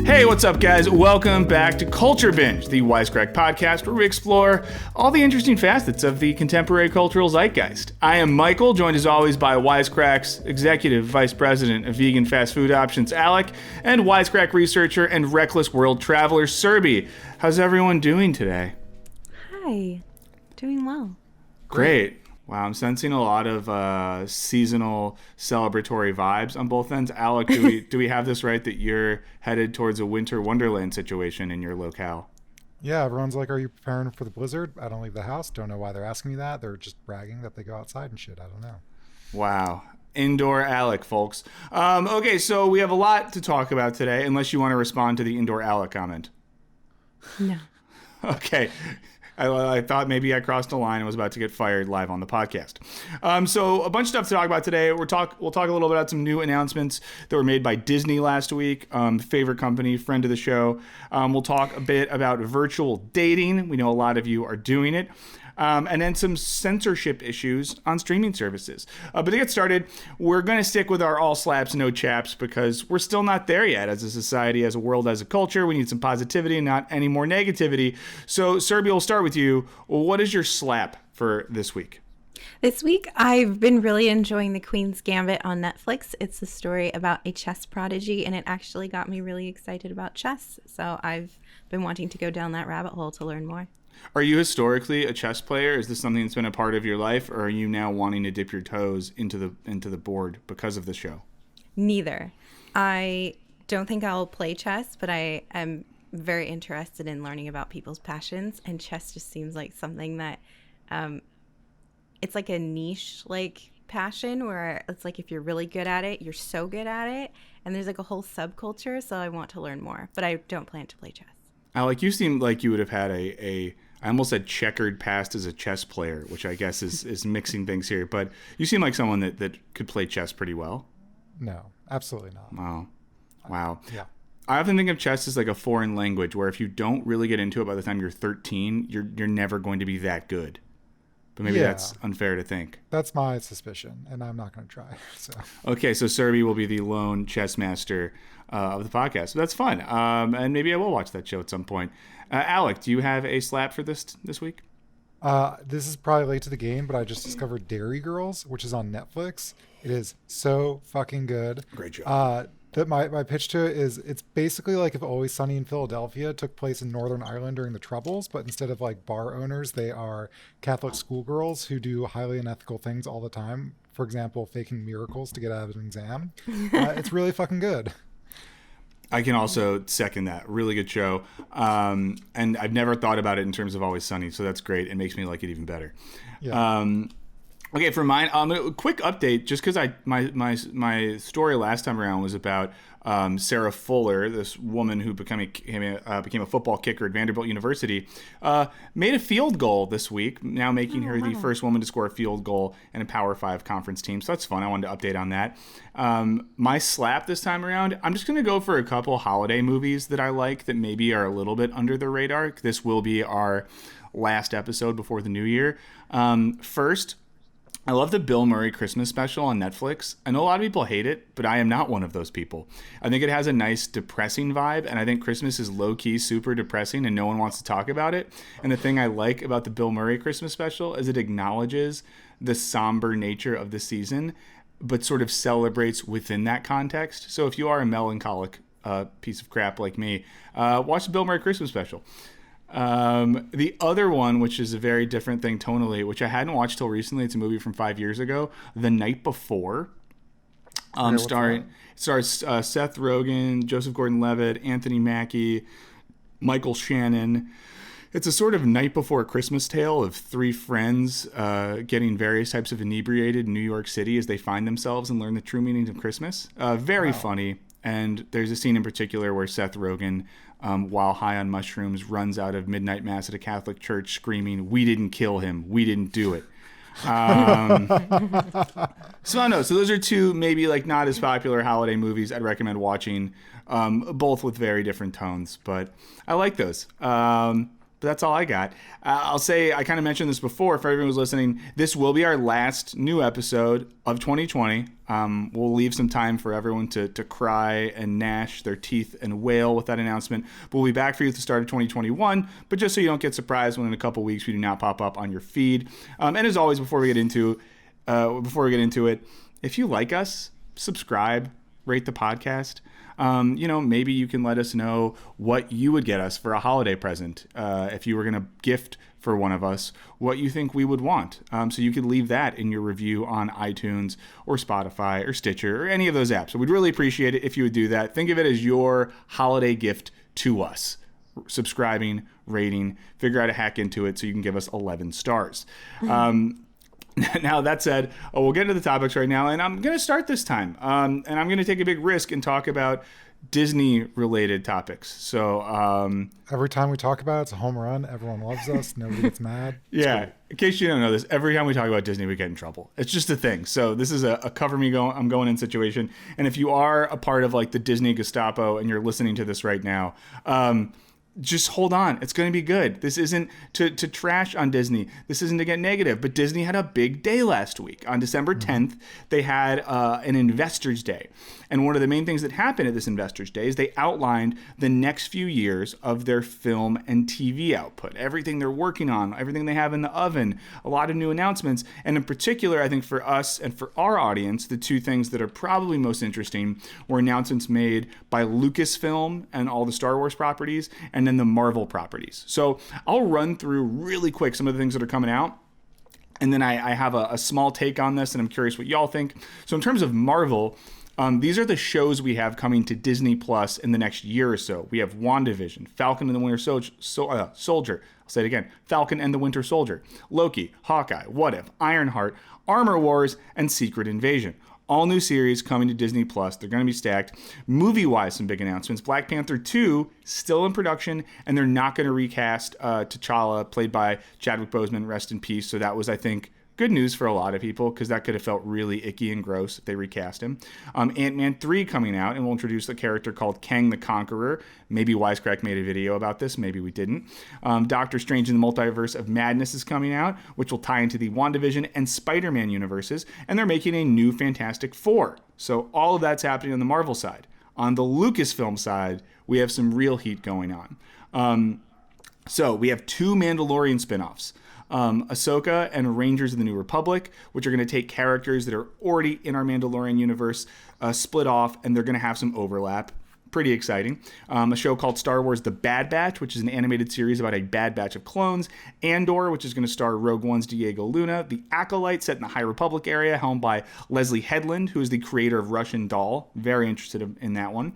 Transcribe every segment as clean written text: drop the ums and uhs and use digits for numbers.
Hey, what's up, guys? Welcome back to Culture Binge, the Wisecrack podcast, where we explore all the interesting facets of the contemporary cultural zeitgeist. I am Michael, joined as always by Wisecrack's Executive Vice President of Vegan Fast Food Options, Alec, and Wisecrack researcher and reckless world traveler, Serby. How's everyone doing today? Hi. Doing well. Great. Wow, I'm sensing a lot of seasonal celebratory vibes on both ends. Alec, do we have this right that you're headed towards a winter wonderland situation in your locale? Yeah, everyone's like, are you preparing for the blizzard? I don't leave the house. Don't know why they're asking me that. They're just bragging that they go outside and shit. I don't know. Wow. Indoor Alec, folks. Okay, so we have a lot to talk about today, unless you want to respond to the indoor Alec comment. No. Okay. I thought maybe I crossed a line and was about to get fired live on the podcast. So a bunch of stuff to talk about today. We'll talk a little bit about some new announcements that were made by Disney last week. Favorite company, friend of the show. We'll talk a bit about virtual dating. We know a lot of you are doing it. And then some censorship issues on streaming services. But to get started, we're going to stick with our all slaps, no chaps, because we're still not there yet as a society, as a world, as a culture. We need some positivity and not any more negativity. So, Serby, we'll start with you. What is your slap for this week? This week, I've been really enjoying The Queen's Gambit on Netflix. It's a story about a chess prodigy, and it actually got me really excited about chess. So I've been wanting to go down that rabbit hole to learn more. Are you historically a chess player? Is this something that's been a part of your life, or are you now wanting to dip your toes into the board because of the show? Neither. I don't think I'll play chess, but I am very interested in learning about people's passions, and chess just seems like something that it's like a niche like passion where it's like if you're really good at it, you're so good at it, and there's like a whole subculture, so I want to learn more, but I don't plan to play chess. Alec, you seem like you would have had I almost said checkered past as a chess player, which I guess is mixing things here. But you seem like someone that could play chess pretty well. No, absolutely not. Wow. Yeah. I often think of chess as like a foreign language where if you don't really get into it by the time you're 13, you're never going to be that good. But maybe that's unfair to think. That's my suspicion, and I'm not going to try. So. Okay, so Serby will be the lone chess master of the podcast. So that's fun. And maybe I will watch that show at some point. Alec, do you have a slap for this week? This is probably late to the game, but I just discovered Dairy Girls, which is on Netflix. It is so fucking good. Great job. My pitch to it is it's basically like if Always Sunny in Philadelphia took place in Northern Ireland during the Troubles, but instead of like bar owners, they are Catholic schoolgirls who do highly unethical things all the time. For example, faking miracles to get out of an exam. It's really fucking good. I can also second that. Really good show. And I've never thought about it in terms of Always Sunny, so that's great. It makes me like it even better. Yeah. Okay, for mine, a quick update, just because my story last time around was about Sarah Fuller, this woman who became a football kicker at Vanderbilt University, made a field goal this week, now making her the first woman to score a field goal in a Power 5 conference team. So that's fun. I wanted to update on that. My slap this time around, I'm just going to go for a couple holiday movies that I like that maybe are a little bit under the radar. This will be our last episode before the new year. First, I love the Bill Murray Christmas special on Netflix. I know a lot of people hate it, but I am not one of those people. I think it has a nice depressing vibe, and I think Christmas is low-key super depressing, and no one wants to talk about it. And the thing I like about the Bill Murray Christmas special is it acknowledges the somber nature of the season, but sort of celebrates within that context. So if you are a melancholic piece of crap like me, watch the Bill Murray Christmas special. The other one, which is a very different thing tonally, which I hadn't watched till recently, it's a movie from 5 years ago, The Night Before. Stars Seth Rogen, Joseph Gordon-Levitt, Anthony Mackie, Michael Shannon. It's a sort of night before Christmas tale of three friends getting various types of inebriated in New York City as they find themselves and learn the true meaning of Christmas. Very funny. And there's a scene in particular where Seth Rogen, while high on mushrooms, runs out of midnight mass at a Catholic church screaming, "We didn't kill him. We didn't do it." So I know. So those are two maybe like not as popular holiday movies I'd recommend watching, both with very different tones. But I like those. But but that's all I got. I'll say, I kind of mentioned this before, for everyone who's listening, this will be our last new episode of 2020. We'll leave some time for everyone to cry and gnash their teeth and wail with that announcement. But we'll be back for you at the start of 2021. But just so you don't get surprised when in a couple weeks we do not pop up on your feed. And as always, before we get into it, if you like us, subscribe, rate the podcast. Maybe you can let us know what you would get us for a holiday present. If you were going to gift for one of us, what you think we would want. So you could leave that in your review on iTunes or Spotify or Stitcher or any of those apps. So we'd really appreciate it if you would do that. Think of it as your holiday gift to us. Subscribing, rating, figure out a hack into it so you can give us 11 stars. Now, that said, we'll get into the topics right now, and I'm going to start this time. And I'm going to take a big risk and talk about Disney-related topics. So every time we talk about it, it's a home run. Everyone loves us. Nobody gets mad. Yeah. In case you don't know this, every time we talk about Disney, we get in trouble. It's just a thing. So this is a cover me I'm going in situation. And if you are a part of like the Disney Gestapo and you're listening to this right now, just hold on. It's going to be good. This isn't to trash on Disney. This isn't to get negative. But Disney had a big day last week. On December 10th, they had an Investors Day. And one of the main things that happened at this Investors Day is they outlined the next few years of their film and TV output. Everything they're working on, everything they have in the oven, a lot of new announcements. And in particular, I think for us and for our audience, the two things that are probably most interesting were announcements made by Lucasfilm and all the Star Wars properties, and then the Marvel properties. So I'll run through really quick some of the things that are coming out. And then I have a small take on this, and I'm curious what y'all think. So in terms of Marvel, these are the shows we have coming to Disney Plus in the next year or so. We have WandaVision, Falcon and the Winter Soldier. I'll say it again. Falcon and the Winter Soldier. Loki, Hawkeye, What If, Ironheart, Armor Wars, and Secret Invasion. All new series coming to Disney Plus. They're going to be stacked. Movie-wise, some big announcements. Black Panther 2, still in production, and they're not going to recast T'Challa, played by Chadwick Boseman, rest in peace. So that was, I think, good news for a lot of people, because that could have felt really icky and gross if they recast him. Ant-Man 3 coming out, and we'll introduce a character called Kang the Conqueror. Maybe Wisecrack made a video about this. Maybe we didn't. Doctor Strange in the Multiverse of Madness is coming out, which will tie into the WandaVision and Spider-Man universes, and they're making a new Fantastic Four. So all of that's happening on the Marvel side. On the Lucasfilm side, we have some real heat going on. So we have two Mandalorian spinoffs. Ahsoka and Rangers of the New Republic, which are going to take characters that are already in our Mandalorian universe, split off, and they're going to have some overlap. Pretty exciting. A show called Star Wars The Bad Batch, which is an animated series about a bad batch of clones. Andor, which is going to star Rogue One's Diego Luna. The Acolyte, set in the High Republic area, helmed by Leslie Headland, who is the creator of Russian Doll. Very interested in that one.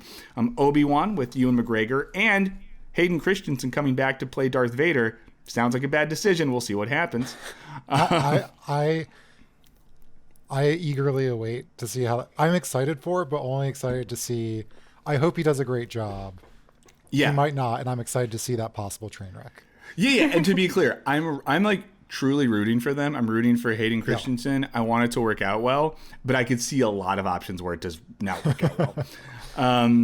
Obi-Wan with Ewan McGregor, and Hayden Christensen coming back to play Darth Vader. Sounds like a bad decision. We'll see what happens. I eagerly await to see how. I'm excited for it, but only excited to see. I hope he does a great job. Yeah, he might not, and I'm excited to see that possible train wreck. Yeah. And to be clear, I'm like truly rooting for them. I'm rooting for Hayden Christensen. Yeah. I want it to work out well, but I could see a lot of options where it does not work out well.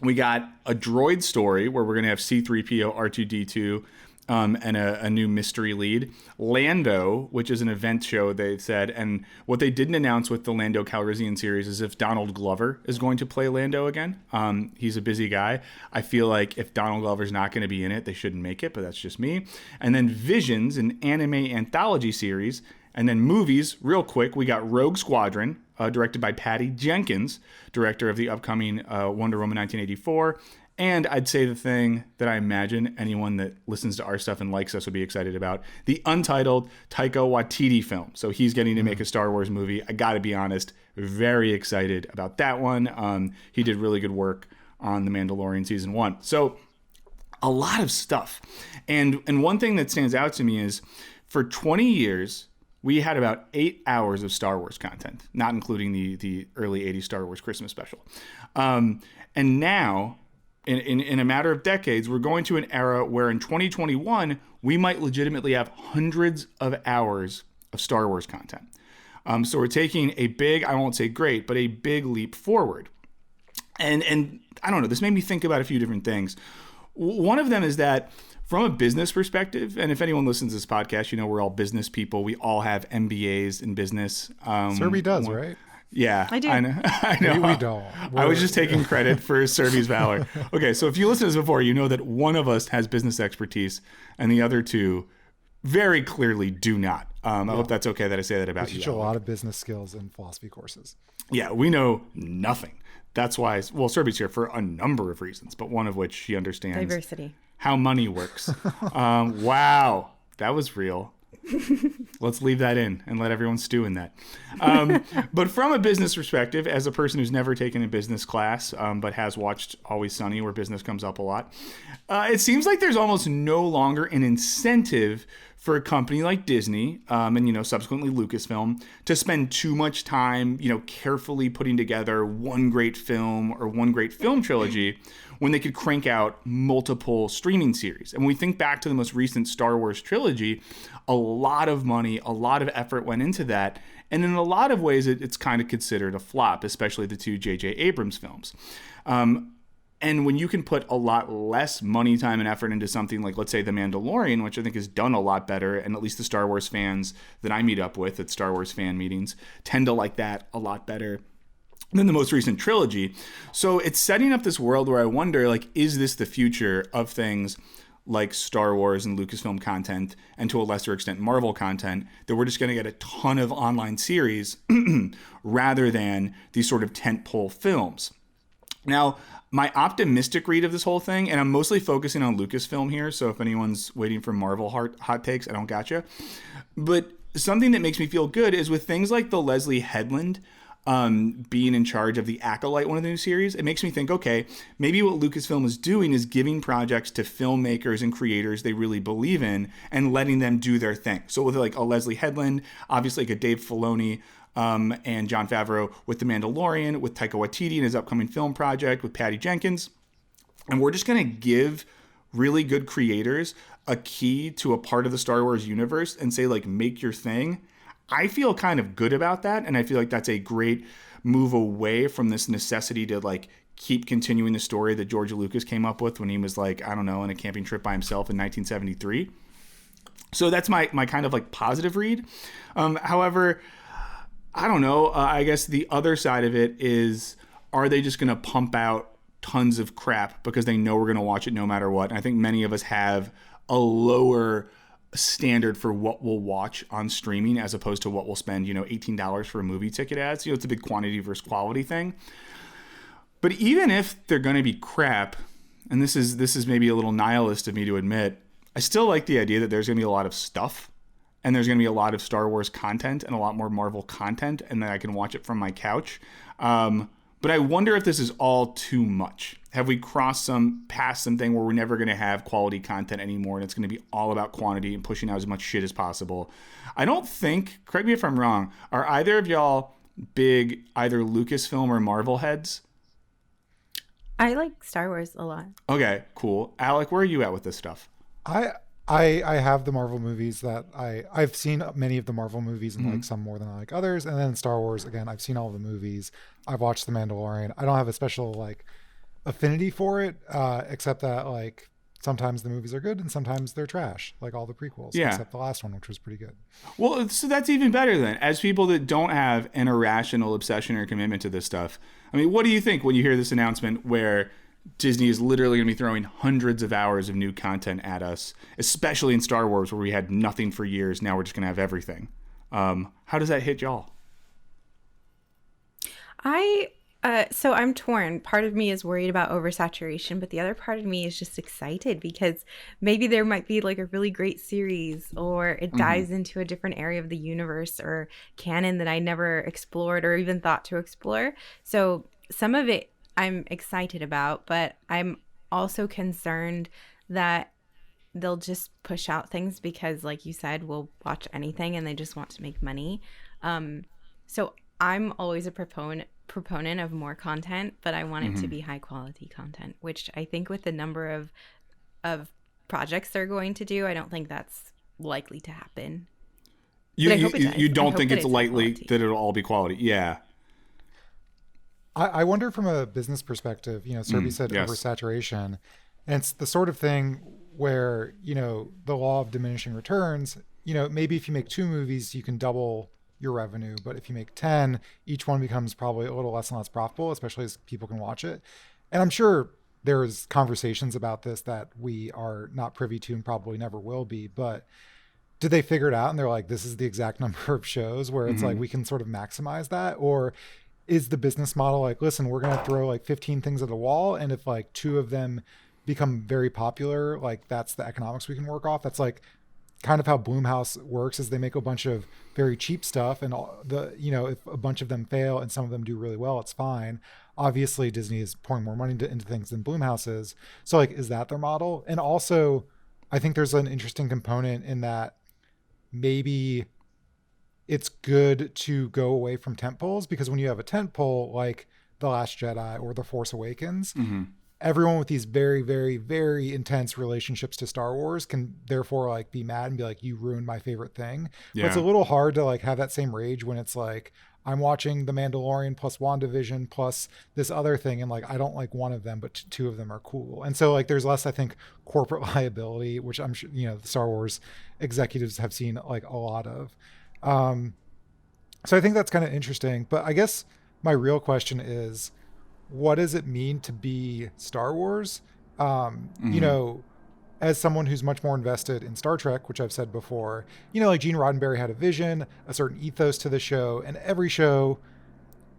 We got a droid story where we're going to have C-3PO, R2-D2. And a new mystery lead. Lando, which is an event show, they said. And what they didn't announce with the Lando Calrissian series is if Donald Glover is going to play Lando again. He's a busy guy. I feel like if Donald Glover's not going to be in it, they shouldn't make it, but that's just me. And then Visions, an anime anthology series. And then movies, real quick, we got Rogue Squadron, directed by Patty Jenkins, director of the upcoming Wonder Woman 1984. And I'd say the thing that I imagine anyone that listens to our stuff and likes us would be excited about, the Untitled Taika Waititi film. So he's getting to make a Star Wars movie. I got to be honest, very excited about that one. He did really good work on The Mandalorian Season 1. So a lot of stuff. And one thing that stands out to me is for 20 years, we had about 8 hours of Star Wars content, not including the early 80s Star Wars Christmas special. And now, in a matter of decades, we're going to an era where in 2021, we might legitimately have hundreds of hours of Star Wars content. So we're taking a big, I won't say great, but a big leap forward. And I don't know, this made me think about a few different things. One of them is that from a business perspective, and if anyone listens to this podcast, we're all business people. We all have MBAs in business. Serby does, right? Yeah, I do. I know. I know. We don't. I was just taking credit for Serby's valor. Okay, so if you listen to this before, you know that one of us has business expertise and the other two very clearly do not. I hope that's okay that I say that about We you. teach a lot of business skills in philosophy courses. Yeah, we know nothing. That's why, Serby's here for a number of reasons, but one of which she understands Diversity. how money works. Wow, that was real. Let's leave that in and let everyone stew in that. But from a business perspective, as a person who's never taken a business class, but has watched Always Sunny, where business comes up a lot, it seems like there's almost no longer an incentive for a company like Disney, and subsequently Lucasfilm, to spend too much time, carefully putting together one great film or one great film trilogy when they could crank out multiple streaming series. And when we think back to the most recent Star Wars trilogy, a lot of money, a lot of effort went into that. And in a lot of ways, it's kind of considered a flop, especially the two J.J. Abrams films. And when you can put a lot less money, time, and effort into something like, let's say, The Mandalorian, which I think has done a lot better, and at least the Star Wars fans that I meet up with at Star Wars fan meetings tend to like that a lot better than the most recent trilogy. So it's setting up this world where I wonder, is this the future of things like Star Wars and Lucasfilm content, and to a lesser extent Marvel content, that we're just going to get a ton of online series rather than these sort of tentpole films? Now, my optimistic read of this whole thing, and I'm mostly focusing on Lucasfilm here, so if anyone's waiting for Marvel hot takes, I don't gotcha. But something that makes me feel good is with things like the Leslie Headland being in charge of the Acolyte, one of the new series, it makes me think, okay, maybe what Lucasfilm is doing is giving projects to filmmakers and creators they really believe in and letting them do their thing. So with a Leslie Headland, obviously a Dave Filoni, and Jon Favreau with The Mandalorian, with Taika Waititi and his upcoming film project, with Patty Jenkins. And we're just going to give really good creators a key to a part of the Star Wars universe and say, make your thing. I feel kind of good about that, and I feel like that's a great move away from this necessity to keep continuing the story that George Lucas came up with when he was on a camping trip by himself in 1973. So that's my kind of positive read. However, I don't know. I guess the other side of it is, are they just going to pump out tons of crap because they know we're going to watch it no matter what? And I think many of us have a lower standard for what we'll watch on streaming as opposed to what we'll spend, $18 for a movie ticket as. It's a big quantity versus quality thing. But even if they're going to be crap, and this is maybe a little nihilist of me to admit, I still like the idea that there's going to be a lot of stuff. And there's going to be a lot of Star Wars content and a lot more Marvel content, and that I can watch it from my couch. But I wonder if this is all too much. Have we crossed past something where we're never going to have quality content anymore, and it's going to be all about quantity and pushing out as much shit as possible? I don't think, correct me if I'm wrong, are either of y'all big either Lucasfilm or Marvel heads? I like Star Wars a lot. Okay, cool. Alec, where are you at with this stuff? I have the Marvel movies that I've seen many of the Marvel movies, and some more than I like others. And then Star Wars, again, I've seen all the movies. I've watched The Mandalorian. I don't have a special affinity for it, except that sometimes the movies are good and sometimes they're trash, like all the prequels, except the last one, which was pretty good. Well, so that's even better then. As people that don't have an irrational obsession or commitment to this stuff, I mean, what do you think when you hear this announcement where Disney is literally going to be throwing hundreds of hours of new content at us, especially in Star Wars, where we had nothing for years. Now we're just going to have everything. How does that hit y'all? So I'm torn. Part of me is worried about oversaturation, but the other part of me is just excited because maybe there might be a really great series, or it dives into a different area of the universe or canon that I never explored or even thought to explore. So some of it I'm excited about, but I'm also concerned that they'll just push out things because, like you said, we'll watch anything and they just want to make money. So I'm always a proponent of more content, but I want it to be high quality content, which I think with the number of projects they're going to do, I don't think that's likely to happen. You don't think it's likely that it'll all be quality? Yeah. I wonder from a business perspective, Serby said yes. oversaturation, and it's the sort of thing where, the law of diminishing returns, maybe if you make 2 movies, you can double your revenue. But if you make 10, each one becomes probably a little less and less profitable, especially as people can watch it. And I'm sure there's conversations about this that we are not privy to and probably never will be. But did they figure it out and they're like, this is the exact number of shows where it's like we can sort of maximize that? Or is the business model like, listen, we're going to throw like 15 things at the wall, and if like 2 of them become very popular, like that's the economics we can work off? That's like kind of how Blumhouse works, is they make a bunch of very cheap stuff, and all the, if a bunch of them fail and some of them do really well, it's fine. Obviously Disney is pouring more money into things than Blumhouse is. So like, is that their model? And also I think there's an interesting component in that maybe it's good to go away from tentpoles, because when you have a tentpole like The Last Jedi or The Force Awakens, everyone with these very, very, very intense relationships to Star Wars can therefore like be mad and be like, you ruined my favorite thing. Yeah. But it's a little hard to like have that same rage when it's like, I'm watching The Mandalorian plus WandaVision plus this other thing, and like I don't like one of them, but 2 of them are cool. And so like there's less, I think, corporate liability, which I'm sure the Star Wars executives have seen like a lot of. So I think that's kind of interesting. But I guess my real question is, what does it mean to be Star Wars? As someone who's much more invested in Star Trek, which I've said before, like Gene Roddenberry had a vision, a certain ethos to the show, and every show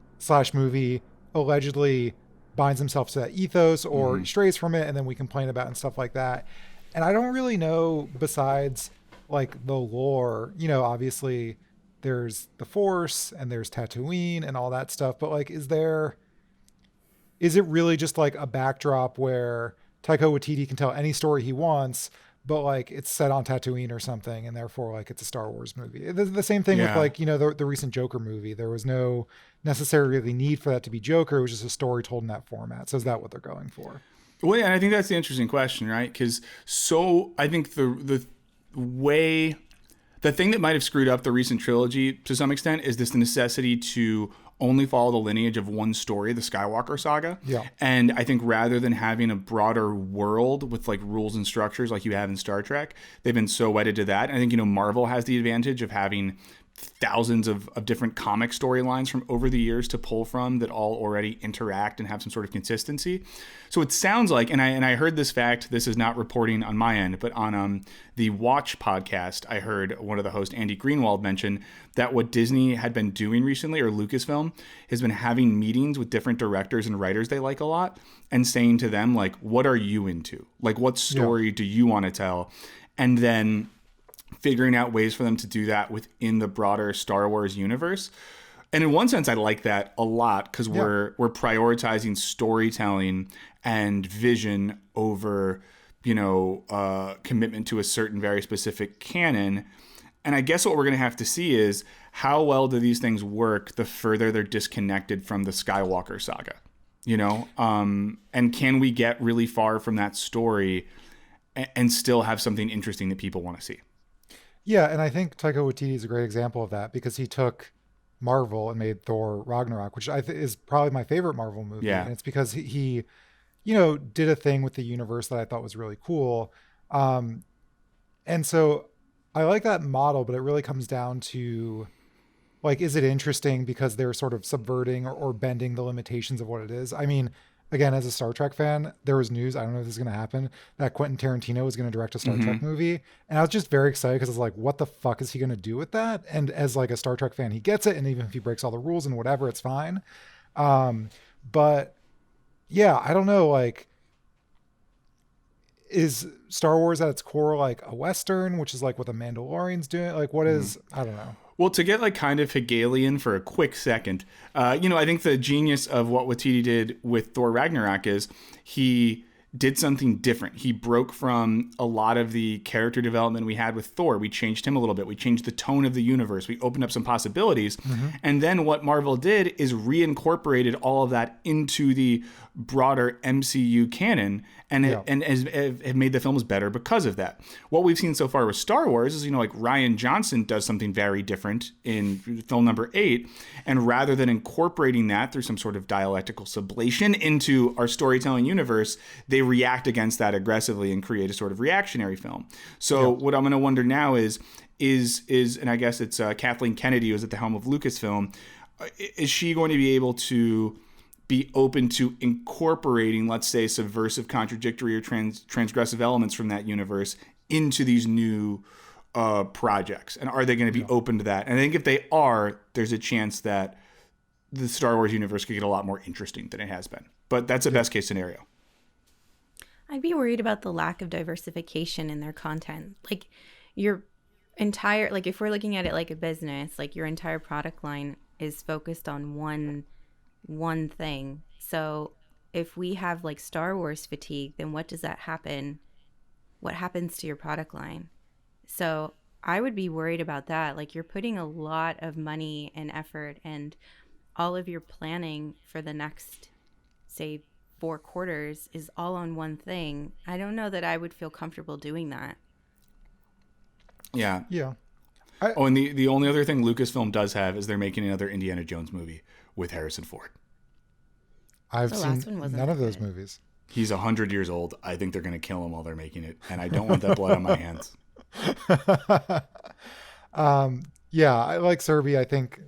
/ movie allegedly binds himself to that ethos or strays from it, and then we complain about it and stuff like that. And I don't really know, besides like the lore, obviously there's the Force and there's Tatooine and all that stuff, but like, is it really just like a backdrop where Taika Waititi can tell any story he wants, but like it's set on Tatooine or something, and therefore like it's a Star Wars movie? The same thing with like, the recent Joker movie. There was no necessarily need for that to be Joker. It was just a story told in that format. So is that what they're going for? Well, yeah, and I think that's the interesting question, right? Because I think the thing that might have screwed up the recent trilogy to some extent is this necessity to only follow the lineage of one story, the Skywalker saga. Yeah. And I think rather than having a broader world with like rules and structures like you have in Star Trek, they've been so wedded to that. And I think, Marvel has the advantage of having thousands of different comic storylines from over the years to pull from that all already interact and have some sort of consistency. So it sounds like, and I heard this fact, this is not reporting on my end, but on the Watch podcast, I heard one of the hosts, Andy Greenwald, mention that what Disney had been doing recently, or Lucasfilm, has been having meetings with different directors and writers they like a lot and saying to them, like, what are you into? Like, what story do you want to tell? And then figuring out ways for them to do that within the broader Star Wars universe. And in one sense, I like that a lot, because we're prioritizing storytelling and vision over, commitment to a certain very specific canon. And I guess what we're going to have to see is how well do these things work the further they're disconnected from the Skywalker saga, and can we get really far from that story and still have something interesting that people want to see? Yeah, and I think Taika Waititi is a great example of that, because he took Marvel and made Thor Ragnarok, which is probably my favorite Marvel movie. Yeah. And it's because he did a thing with the universe that I thought was really cool. And so I like that model, but it really comes down to, like, is it interesting because they're sort of subverting or bending the limitations of what it is? I mean, again, as a Star Trek fan, there was news, I don't know if this is going to happen, that Quentin Tarantino was going to direct a Star Trek movie. And I was just very excited, because I was like, what the fuck is he going to do with that? And as like a Star Trek fan, he gets it. And even if he breaks all the rules and whatever, it's fine. But yeah, I don't know, like, is Star Wars at its core like a Western, which is like what the Mandalorian's doing? Like, what is, I don't know. Well, to get like kind of Hegelian for a quick second, I think the genius of what Waititi did with Thor Ragnarok is he did something different. He broke from a lot of the character development we had with Thor. We changed him a little bit. We changed the tone of the universe. We opened up some possibilities. And then what Marvel did is reincorporated all of that into the broader MCU canon, and have made the films better because of that. What we've seen so far with Star Wars is, like Rian Johnson does something very different in film number 8, and rather than incorporating that through some sort of dialectical sublation into our storytelling universe, they they react against that aggressively and create a sort of reactionary film. So what I'm going to wonder now is, and I guess it's Kathleen Kennedy, who's at the helm of Lucasfilm. Is she going to be able to be open to incorporating, let's say, subversive, contradictory, or transgressive elements from that universe into these new projects? And are they going to be open to that? And I think if they are, there's a chance that the Star Wars universe could get a lot more interesting than it has been. But that's a best case scenario. I'd be worried about the lack of diversification in their content. Like your entire, like if we're looking at it like a business, like your entire product line is focused on one thing. So if we have like Star Wars fatigue, then what does that happen? What happens to your product line? So I would be worried about that. Like you're putting a lot of money and effort and all of your planning for the next, say, 4 quarters is all on one thing. I don't know that I would feel comfortable doing that. Yeah. Yeah. And the only other thing Lucasfilm does have is they're making another Indiana Jones movie with Harrison Ford. I've The last seen one wasn't none of that those good. movies. He's 100 years old. I think they're going to kill him while they're making it, and I don't want that blood on my hands. Yeah, I like Serby. I think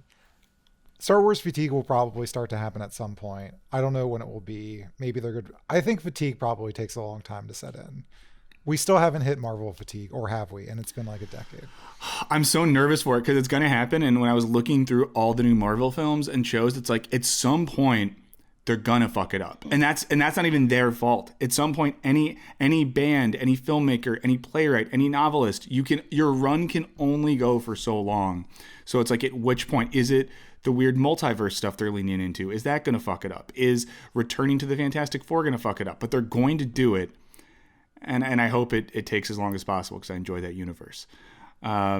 Star Wars fatigue will probably start to happen at some point. I don't know when it will be. Maybe they're good. I think fatigue probably takes a long time to set in. We still haven't hit Marvel fatigue, or have we? And it's been like a decade. I'm so nervous for it because it's going to happen. And when I was looking through all the new Marvel films and shows, it's like at some point they're gonna fuck it up, and that's not even their fault. At some point, any band, any filmmaker, any playwright, any novelist, your run can only go for so long. So it's like, at which point is it the weird multiverse stuff they're leaning into? Is that gonna fuck it up? Is returning to the Fantastic Four gonna fuck it up? But they're going to do it. And I hope it takes as long as possible because I enjoy that universe. Yeah.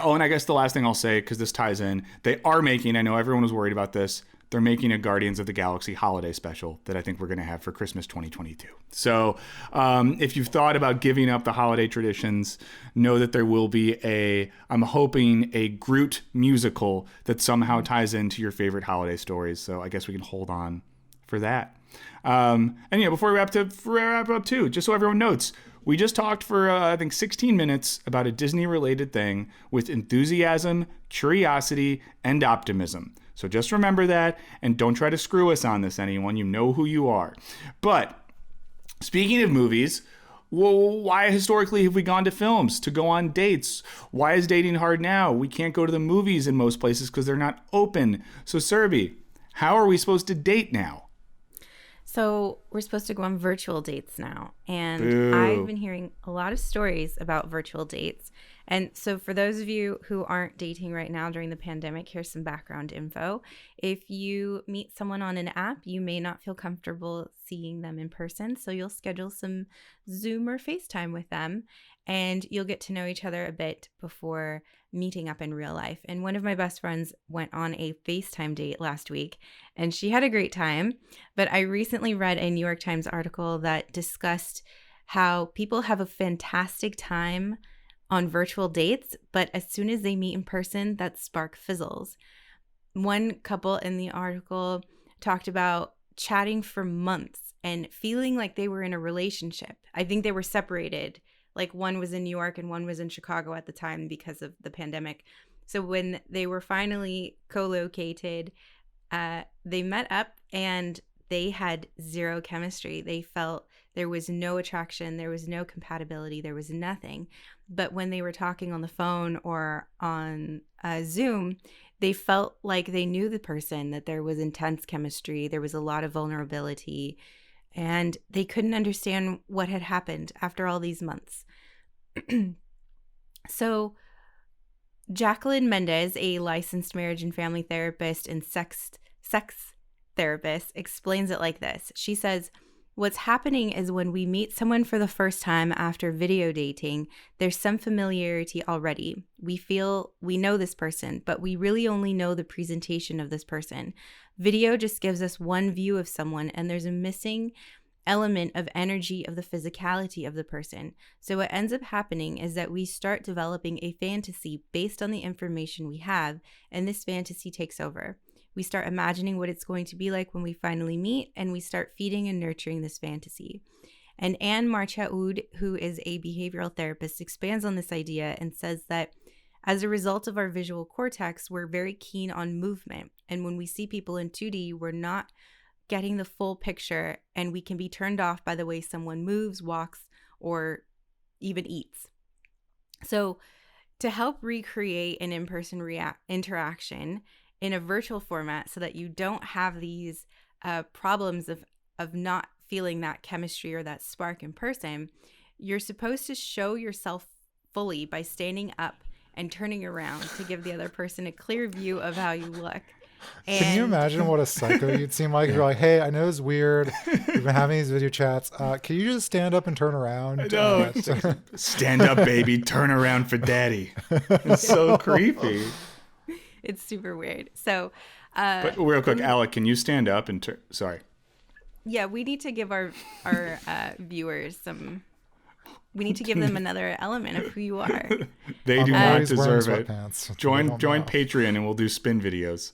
Oh, and I guess the last thing I'll say, because this ties in, they are making, I know everyone was worried about this, they're making a Guardians of the Galaxy holiday special that I think we're going to have for Christmas 2022. So if you've thought about giving up the holiday traditions, know that there will be I'm hoping, a Groot musical that somehow ties into your favorite holiday stories. So I guess we can hold on for that. And yeah, before we wrap up too, just so everyone notes, we just talked for, I think, 16 minutes about a Disney-related thing with enthusiasm, curiosity, and optimism. So just remember that, and don't try to screw us on this, anyone. You know who you are. But speaking of movies, well, why historically have we gone to films to go on dates? Why is dating hard now? We can't go to the movies in most places because they're not open. So, Serby, how are we supposed to date now? So we're supposed to go on virtual dates now. And Boo. I've been hearing a lot of stories about virtual dates. And so for those of you who aren't dating right now during the pandemic, here's some background info. If you meet someone on an app, you may not feel comfortable seeing them in person. So you'll schedule some Zoom or FaceTime with them, and you'll get to know each other a bit before meeting up in real life. And one of my best friends went on a FaceTime date last week, and she had a great time. But I recently read a New York Times article that discussed how people have a fantastic time on virtual dates, but as soon as they meet in person, that spark fizzles. One couple in the article talked about chatting for months and feeling like they were in a relationship. I think they were separated. Like one was in New York and one was in Chicago at the time because of the pandemic. So when they were finally co-located, they met up and they had zero chemistry. They felt there was no attraction, there was no compatibility, there was nothing. But when they were talking on the phone or on Zoom, they felt like they knew the person, that there was intense chemistry, there was a lot of vulnerability, and they couldn't understand what had happened after all these months. So Jacqueline Mendez, a licensed marriage and family therapist and sex therapist, explains it like this. She says, what's happening is when we meet someone for the first time after video dating, there's some familiarity already. We feel we know this person, but we really only know the presentation of this person. Video just gives us one view of someone, and there's a missing element of energy of the physicality of the person. So what ends up happening is that we start developing a fantasy based on the information we have, and this fantasy takes over. We start imagining what it's going to be like when we finally meet, and we start feeding and nurturing this fantasy. And Anne Marchaud, who is a behavioral therapist, expands on this idea and says that as a result of our visual cortex, we're very keen on movement. And when we see people in 2D, we're not getting the full picture, and we can be turned off by the way someone moves, walks, or even eats. So to help recreate an in-person interaction in a virtual format so that you don't have these problems of not feeling that chemistry or that spark in person, you're supposed to show yourself fully by standing up and turning around to give the other person a clear view of how you look. Can you imagine what a psycho you'd seem like? You're like, hey, I know it's weird. We've been having these video chats. Can you just stand up and turn around? No, stand up, baby. Turn around for daddy. It's so creepy. It's super weird. So, but real quick, Alec, can you stand up and turn? Sorry. Yeah, we need to give our viewers some. We need to give them another element of who you are. They do not deserve it. Join know. Patreon and we'll do spin videos.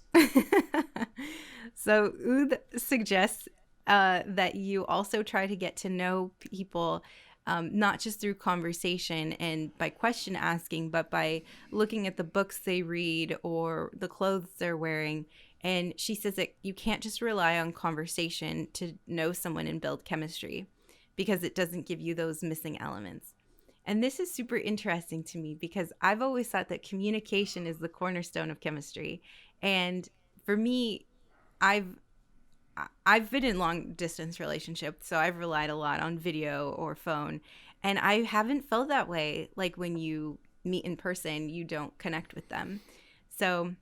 So Oud suggests that you also try to get to know people, not just through conversation and by question asking, but by looking at the books they read or the clothes they're wearing. And she says that you can't just rely on conversation to know someone and build chemistry, because it doesn't give you those missing elements. And this is super interesting to me because I've always thought that communication is the cornerstone of chemistry. And for me, I've been in long distance relationships, so I've relied a lot on video or phone. And I haven't felt that way. Like when you meet in person, you don't connect with them. So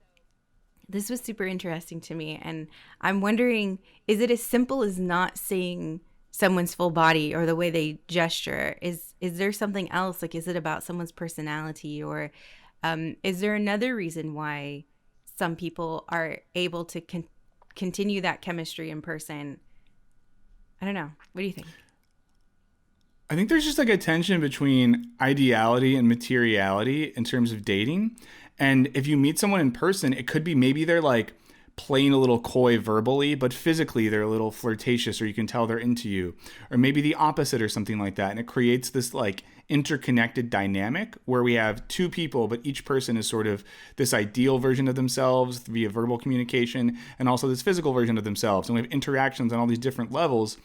this was super interesting to me. And I'm wondering, is it as simple as not seeing someone's full body or the way they gesture? Is there something else? Like, is it about someone's personality, or is there another reason why some people are able to continue that chemistry in person? I don't know. What do you think? I think there's just like a tension between ideality and materiality in terms of dating. And if you meet someone in person, it could be maybe they're like playing a little coy verbally, but physically they're a little flirtatious, or you can tell they're into you, or maybe the opposite or something like that. And it creates this like interconnected dynamic where we have two people, but each person is sort of this ideal version of themselves via verbal communication, and also this physical version of themselves. And we have interactions on all these different levels.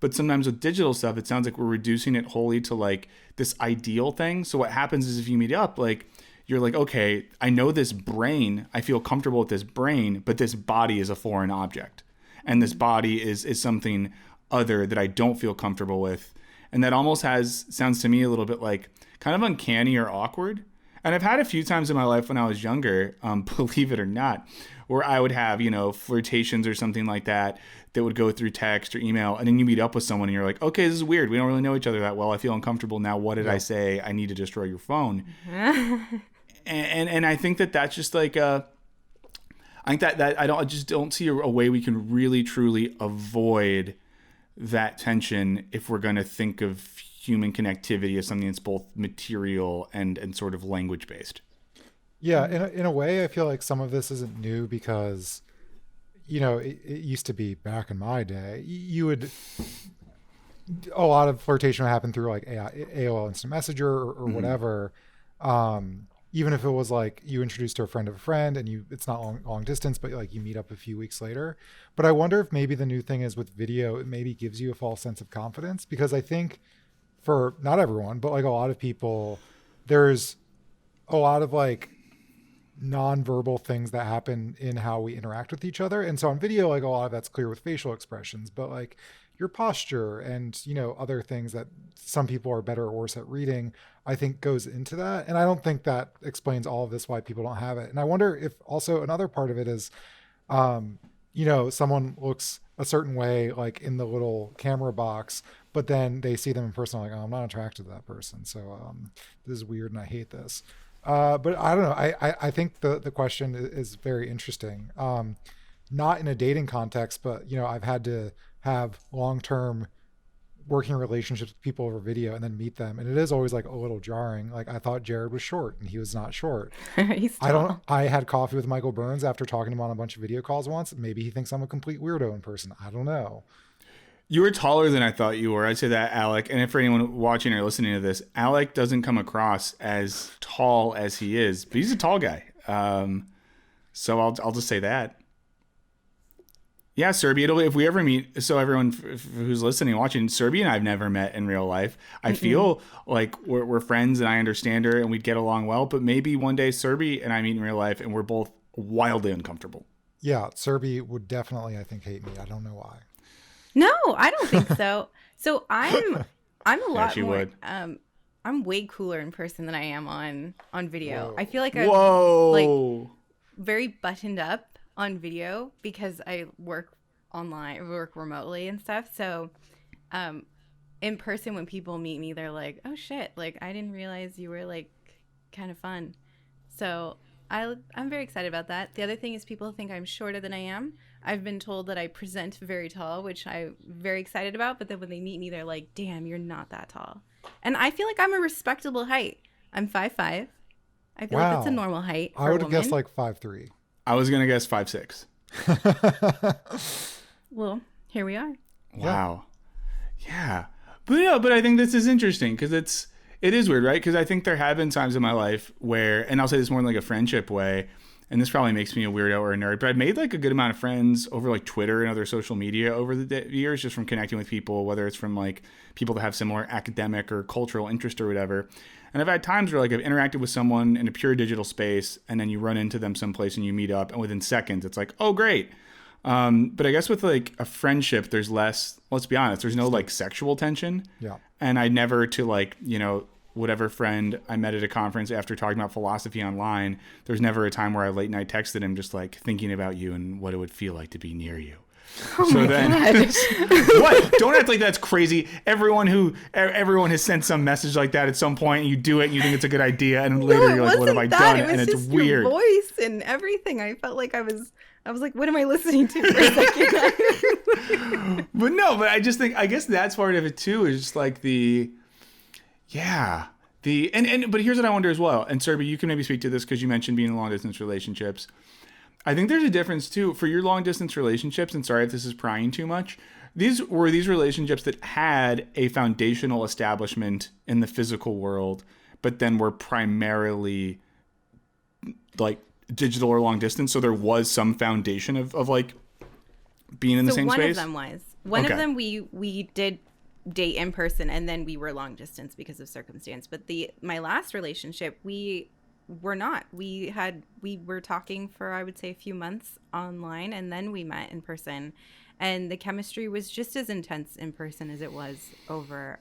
But sometimes with digital stuff, it sounds like we're reducing it wholly to like this ideal thing. So what happens is if you meet up, like, you're like, okay, I know this brain, I feel comfortable with this brain, but this body is a foreign object. And this body is something other that I don't feel comfortable with. And that almost sounds to me a little bit like kind of uncanny or awkward. And I've had a few times in my life when I was younger, believe it or not, where I would have, flirtations or something like that would go through text or email. And then you meet up with someone and you're like, okay, this is weird. We don't really know each other that well. I feel uncomfortable now. What did I say? I need to destroy your phone. And I think that's just like I think that I just don't see a way we can really truly avoid that tension if we're going to think of human connectivity as something that's both material and sort of language based. Yeah, in a way, I feel like some of this isn't new because, it used to be back in my day. A lot of flirtation would happen through like AOL Instant Messenger or whatever. Even if it was like you introduced to a friend of a friend and it's not long distance, but like you meet up a few weeks later. But I wonder if maybe the new thing is with video, it maybe gives you a false sense of confidence, because I think for not everyone, but like a lot of people, there's a lot of like nonverbal things that happen in how we interact with each other. And so on video, like a lot of that's clear with facial expressions, but like your posture and, other things that some people are better or worse at reading, I think goes into that. And I don't think that explains all of this, why people don't have it. And I wonder if also another part of it is, someone looks a certain way, like in the little camera box, but then they see them in person, like, oh, I'm not attracted to that person. So this is weird and I hate this. But I don't know. I think the question is very interesting. Not in a dating context, but, I've had to have long-term working relationships with people over video and then meet them, and it is always like a little jarring. Like I thought Jared was short and he was not short. He's tall. I had coffee with Michael Burns after talking to him on a bunch of video calls once. Maybe he thinks I'm a complete weirdo in person. I don't know. You were taller than I thought you were. I'd say that, Alec. And if for anyone watching or listening to this, Alec doesn't come across as tall as he is, but he's a tall guy. So I'll just say that. Yeah, Serby, if we ever meet, so everyone who's listening and watching, Serby and I've never met in real life. I feel like we're friends and I understand her and we'd get along well, but maybe one day Serby and I meet in real life and we're both wildly uncomfortable. Yeah, Serby would definitely, I think, hate me. I don't know why. No, I don't think so. So I'm a lot more. Would. I'm way cooler in person than I am on video. Whoa. I feel like I'm like very buttoned up on video because I work online, work remotely and stuff. So, in person, when people meet me, they're like, "Oh shit! Like I didn't realize you were like kind of fun." So I'm very excited about that. The other thing is people think I'm shorter than I am. I've been told that I present very tall, which I'm very excited about. But then when they meet me, they're like, "Damn, you're not that tall." And I feel like I'm a respectable height. I'm 5'5". I feel like that's a normal height for I would a have woman. guessed like 5'3". I was going to guess 5'6". Well, here we are. Wow. Yeah. But I think this is interesting because it is weird, right? Because I think there have been times in my life where, and I'll say this more in like a friendship way, and this probably makes me a weirdo or a nerd, but I've made like a good amount of friends over like Twitter and other social media over the years, just from connecting with people, whether it's from like people that have similar academic or cultural interest or whatever. And I've had times where like I've interacted with someone in a pure digital space and then you run into them someplace and you meet up and within seconds it's like, oh, great. But I guess with like a friendship, there's less, let's be honest, there's no like sexual tension. Yeah. And I never to like, whatever friend I met at a conference after talking about philosophy online, there's never a time where I late night texted him just like thinking about you and what it would feel like to be near you. Oh so then, what? Don't act like that's crazy. Everyone has sent some message like that at some point, and you do it, and you think it's a good idea, and later you're like, "What have I done?" And it's weird. Your voice and everything. I felt like I was like, "What am I listening to?" For a second. But I just think I guess that's part of it too. Is just like but here's what I wonder as well. And Serby, you can maybe speak to this because you mentioned being in long distance relationships. I think there's a difference too for your long distance relationships, and sorry if this is prying too much. These relationships that had a foundational establishment in the physical world, but then were primarily like digital or long distance. So there was some foundation of like being in the same space. One of them we did date in person and then we were long distance because of circumstance. But my last relationship, we were not. We were talking for, I would say, a few months online, and then we met in person, and the chemistry was just as intense in person as it was over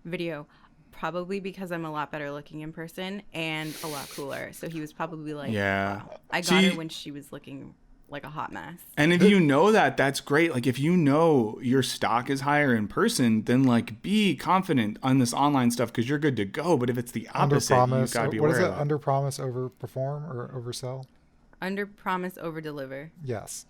video. Probably because I'm a lot better looking in person and a lot cooler. So he was probably like, yeah, wow. I got her when she was looking like a hot mess. And if you know that, that's great. Like if you know your stock is higher in person, then like be confident on this online stuff because you're good to go. But if it's the opposite, you've got to be aware of it. What is it? Under promise, over perform, or oversell? Under promise, over deliver. Yes.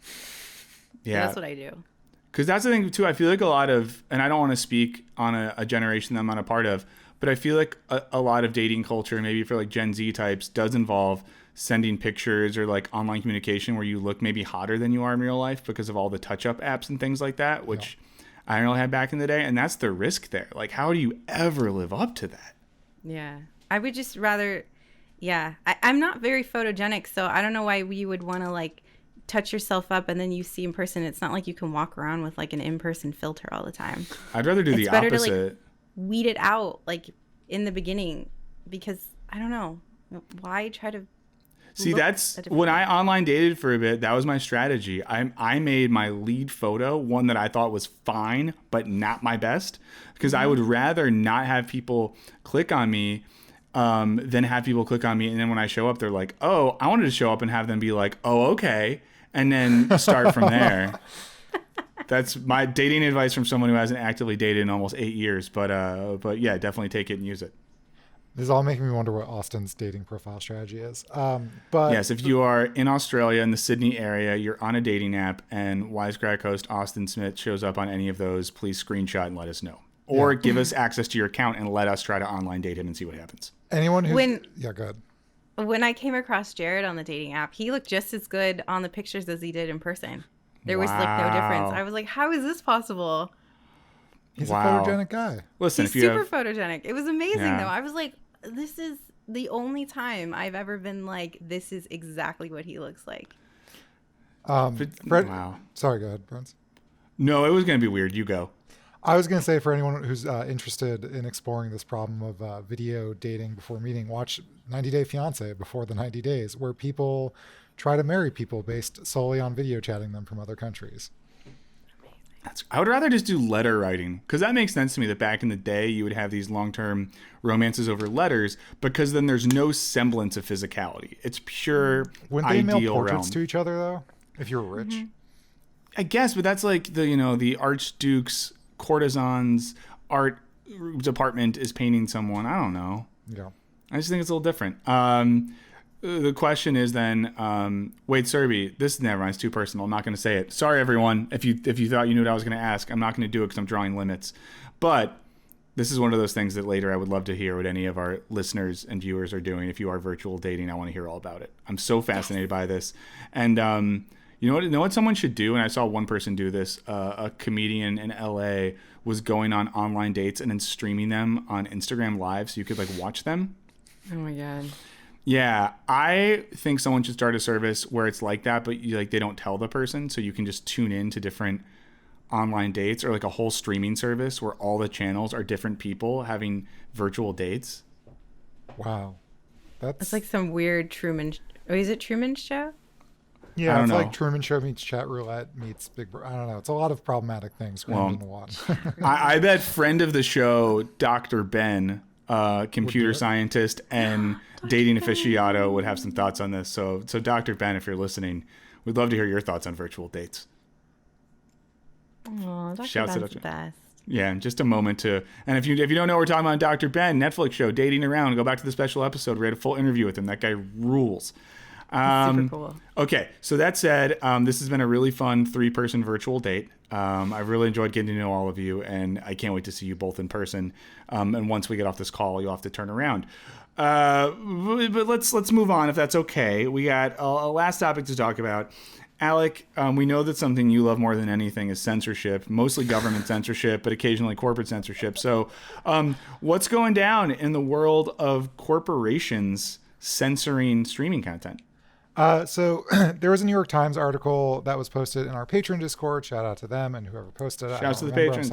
Yeah. That's what I do. Because that's the thing too. I feel like a lot of, and I don't want to speak on a generation that I'm not a part of, but I feel like a lot of dating culture, maybe for like Gen Z types, does involve sending pictures or like online communication where you look maybe hotter than you are in real life because of all the touch-up apps and things like that, which I really had back in the day. And that's the risk there. Like, how do you ever live up to that? Yeah. I would just rather, I'm not very photogenic, so I don't know why you would want to like touch yourself up and then you see in person. It's not like you can walk around with like an in-person filter all the time. I'd rather do the opposite. To, like, weed it out like in the beginning because I don't know. Why try to see, that's when I online dated for a bit. That was my strategy. I made my lead photo one that I thought was fine, but not my best, because I would rather not have people click on me than have people click on me. And then when I show up, they're like, oh, I wanted to show up and have them be like, oh, okay. And then start from there. That's my dating advice from someone who hasn't actively dated in almost 8 years. But yeah, definitely take it and use it. This is all making me wonder what Austin's dating profile strategy is. But Yes, if you are in Australia, in the Sydney area, you're on a dating app, and Wisecrack host Austin Smith shows up on any of those, please screenshot and let us know. Or give us access to your account and let us try to online date him and see what happens. anyone who's... Yeah, go ahead. When I came across Jared on the dating app, he looked just as good on the pictures as he did in person. There was like no difference. I was like, how is this possible? He's a photogenic guy. Listen, He's if you super have, photogenic. It was amazing Yeah. though. I was like, this is the only time I've ever been like, this is exactly what he looks like. Fred, wow. Sorry, go ahead, Prince. No, it was going to be weird. You go. I was going to say, for anyone who's interested in exploring this problem of video dating before meeting, watch 90 Day Fiance Before the 90 Days, where people try to marry people based solely on video chatting them from other countries. I would rather just do letter writing, because that makes sense to me that back in the day you would have these long-term romances over letters, because then there's no semblance of physicality. It's pure Wouldn't they mail ideal portraits realm. to each other, though, if you're rich? I guess, but that's like the Archduke's courtesan's art department is painting someone. I don't know. Yeah. I just think it's a little different. The question is then, Wade Serby, this never mind, it's too personal. I'm not going to say it. Sorry, everyone. If you thought you knew what I was going to ask, I'm not going to do it because I'm drawing limits. But this is one of those things that later I would love to hear what any of our listeners and viewers are doing. If you are virtual dating, I want to hear all about it. I'm so fascinated by this. And you know what someone should do? And I saw one person do this. A comedian in LA was going on online dates and then streaming them on Instagram Live so you could like watch them. Oh my God. Yeah, I think someone should start a service where it's like that, but they don't tell the person, so you can just tune in to different online dates, or like a whole streaming service where all the channels are different people having virtual dates. Wow. It's like some weird Truman. Oh, is it Truman Show? Yeah, it's know. like Truman Show meets Chat Roulette meets Big Brother. I don't know. It's a lot of problematic things crammed into one. I bet friend of the show, Dr. Ben, computer scientist and dating aficionado, would have some thoughts on this. So Dr. Ben, if you're listening, we'd love to hear your thoughts on virtual dates. Oh, Dr. Shouts Ben's it the best. Yeah, in just a moment to. And if you don't know what we're talking about, Dr. Ben, Netflix show, Dating Around, go back to the special episode. We had a full interview with him. That guy rules. Super cool. Okay, so that said, this has been a really fun 3-person virtual date. I've really enjoyed getting to know all of you, and I can't wait to see you both in person. And once we get off this call, you'll have to turn around. But let's move on, if that's okay. We got a last topic to talk about. Alec, we know that something you love more than anything is censorship, mostly government censorship, but occasionally corporate censorship. So what's going down in the world of corporations censoring streaming content? So there was a New York Times article that was posted in our Patreon Discord. Shout out to them and whoever posted it. Shout out to the patrons.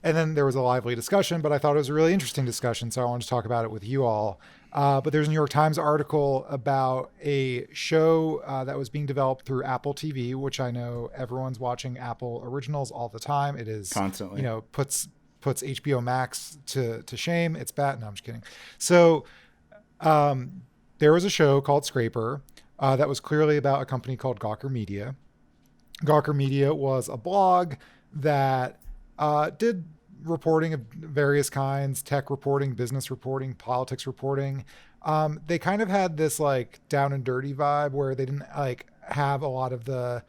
And then there was a lively discussion, but I thought it was a really interesting discussion, so I wanted to talk about it with you all. But there's a New York Times article about a show that was being developed through Apple TV, which I know everyone's watching Apple originals all the time. It is Constantly. Puts HBO Max to shame. It's bad. No, I'm just kidding. So there was a show called Scraper that was clearly about a company called Gawker Media. Gawker Media was a blog that did reporting of various kinds, tech reporting, business reporting, politics reporting. They kind of had this like down and dirty vibe where they didn't like have a lot of the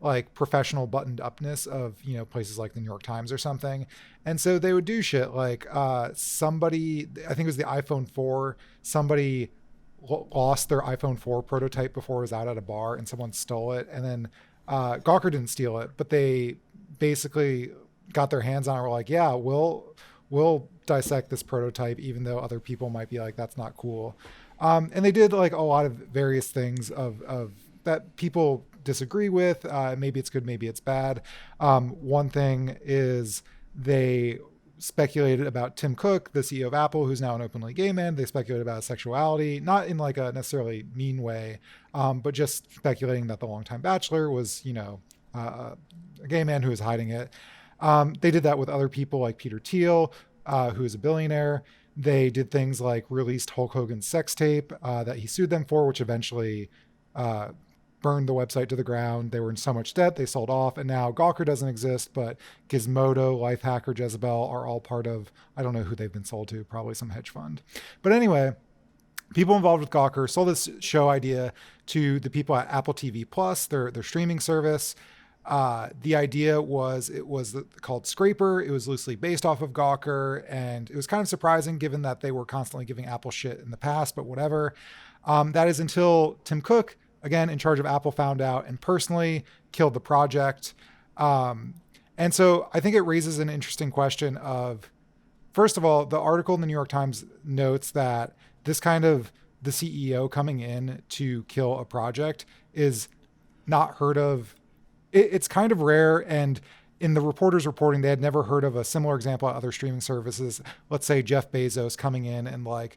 like professional buttoned upness of, places like the New York Times or something. And so they would do shit like somebody, I think it was the iPhone 4, somebody lost their iPhone 4 prototype before it was out at a bar and someone stole it. And then Gawker didn't steal it, but they basically got their hands on it. We're like, yeah, we'll dissect this prototype, even though other people might be like, that's not cool. And they did like a lot of various things of that people disagree with. Maybe it's good, maybe it's bad. One thing is they speculated about Tim Cook, the CEO of Apple, who's now an openly gay man. They speculated about sexuality, not in like a necessarily mean way, but just speculating that the longtime bachelor was, a gay man who was hiding it. They did that with other people like Peter Thiel, who is a billionaire. They did things like released Hulk Hogan's sex tape that he sued them for, which eventually burned the website to the ground. They were in so much debt, they sold off, and now Gawker doesn't exist, but Gizmodo, Lifehacker, Jezebel are all part of, I don't know who they've been sold to, probably some hedge fund. But anyway, people involved with Gawker sold this show idea to the people at Apple TV Plus, their streaming service. The idea was it was called Scraper. It was loosely based off of Gawker, and it was kind of surprising given that they were constantly giving Apple shit in the past, but whatever. That is until Tim Cook, again in charge of Apple, found out and personally killed the project. And so I think it raises an interesting question of, first of all, the article in the New York Times notes that this kind of the CEO coming in to kill a project is not heard of. It's kind of rare. And in the reporters reporting, they had never heard of a similar example at other streaming services. Let's say Jeff Bezos coming in and like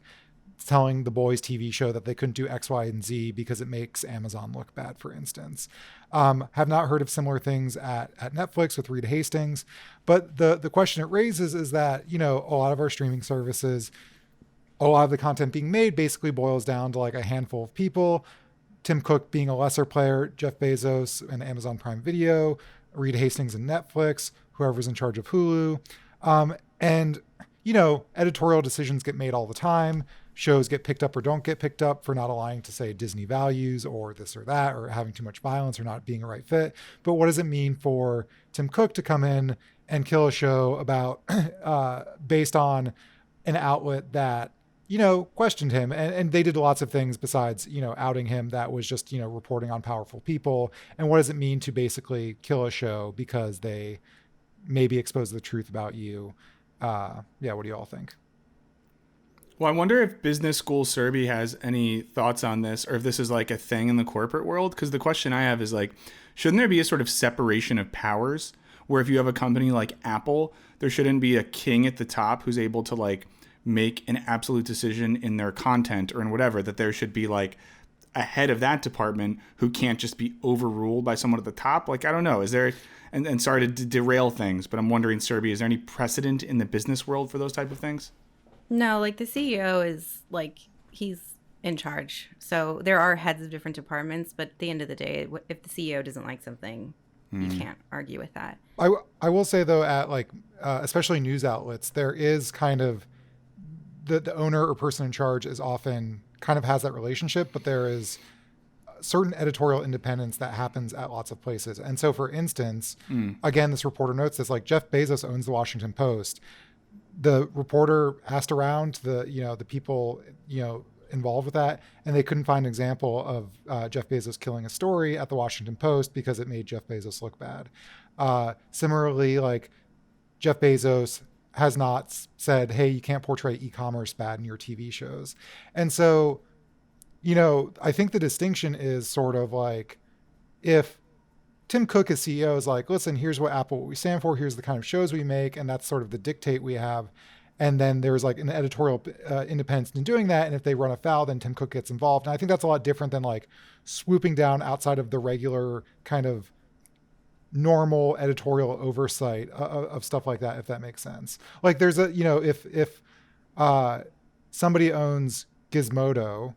telling the Boys TV show that they couldn't do X, Y, and Z because it makes Amazon look bad, for instance. Have not heard of similar things at Netflix with Reed Hastings. But the question it raises is that, you know, a lot of our streaming services, a lot of the content being made basically boils down to like a handful of people. Tim Cook being a lesser player, Jeff Bezos and Amazon Prime Video, Reed Hastings and Netflix, whoever's in charge of Hulu. And, you know, editorial decisions get made all the time. Shows get picked up or don't get picked up for not aligning to, say, Disney values or this or that, or having too much violence or not being a right fit. But what does it mean for Tim Cook to come in and kill a show about based on an outlet that, you know, questioned him, and they did lots of things besides, you know, outing him that was just, you know, reporting on powerful people. And what does it mean to basically kill a show because they maybe expose the truth about you? What do you all think? Well, I wonder if Business School Serby has any thoughts on this, or if this is like a thing in the corporate world. Because the question I have is like, shouldn't there be a sort of separation of powers where if you have a company like Apple, there shouldn't be a king at the top who's able to like make an absolute decision in their content or in whatever, that there should be like a head of that department who can't just be overruled by someone at the top? Like, I don't know. Is there, and sorry to derail things, but I'm wondering, Serby, is there any precedent in the business world for those type of things? No, like the CEO is like, he's in charge. So there are heads of different departments, but at the end of the day, if the CEO doesn't like something, you can't argue with that. I will say though, at like, especially news outlets, there is kind of, the owner or person in charge is often kind of has that relationship, but there is certain editorial independence that happens at lots of places. And so for instance, again, this reporter notes this, like Jeff Bezos owns the Washington Post. The reporter asked around the people, involved with that, and they couldn't find an example of Jeff Bezos killing a story at the Washington Post because it made Jeff Bezos look bad. Similarly, like Jeff Bezos has not said, hey, you can't portray e-commerce bad in your TV shows. And so, I think the distinction is sort of like, if Tim Cook as CEO is like, listen, here's what we stand for, here's the kind of shows we make, and that's sort of the dictate we have. And then there's like an editorial independence in doing that. And if they run afoul, then Tim Cook gets involved. And I think that's a lot different than like swooping down outside of the regular kind of normal editorial oversight of stuff like that, if that makes sense. Like there's a, if somebody owns Gizmodo,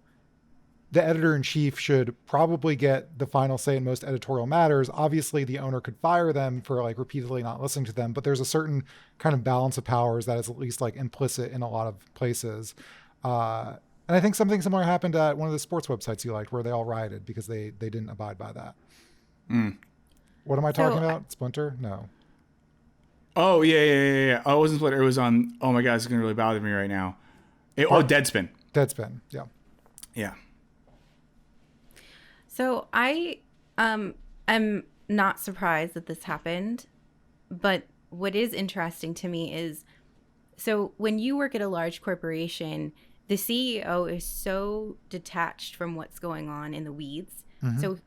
the editor-in-chief should probably get the final say in most editorial matters. Obviously, the owner could fire them for like repeatedly not listening to them, but there's a certain kind of balance of powers that is at least like implicit in a lot of places. And I think something similar happened at one of the sports websites you liked, where they all rioted because they didn't abide by that. What am I talking about? Splinter? No. Oh, yeah. Oh, it wasn't Splinter. It was on, oh my God, it's going to really bother me right now. Deadspin. Deadspin, yeah. Yeah. So I am not surprised that this happened, but what is interesting to me is, so when you work at a large corporation, the CEO is so detached from what's going on in the weeds. Mm-hmm. So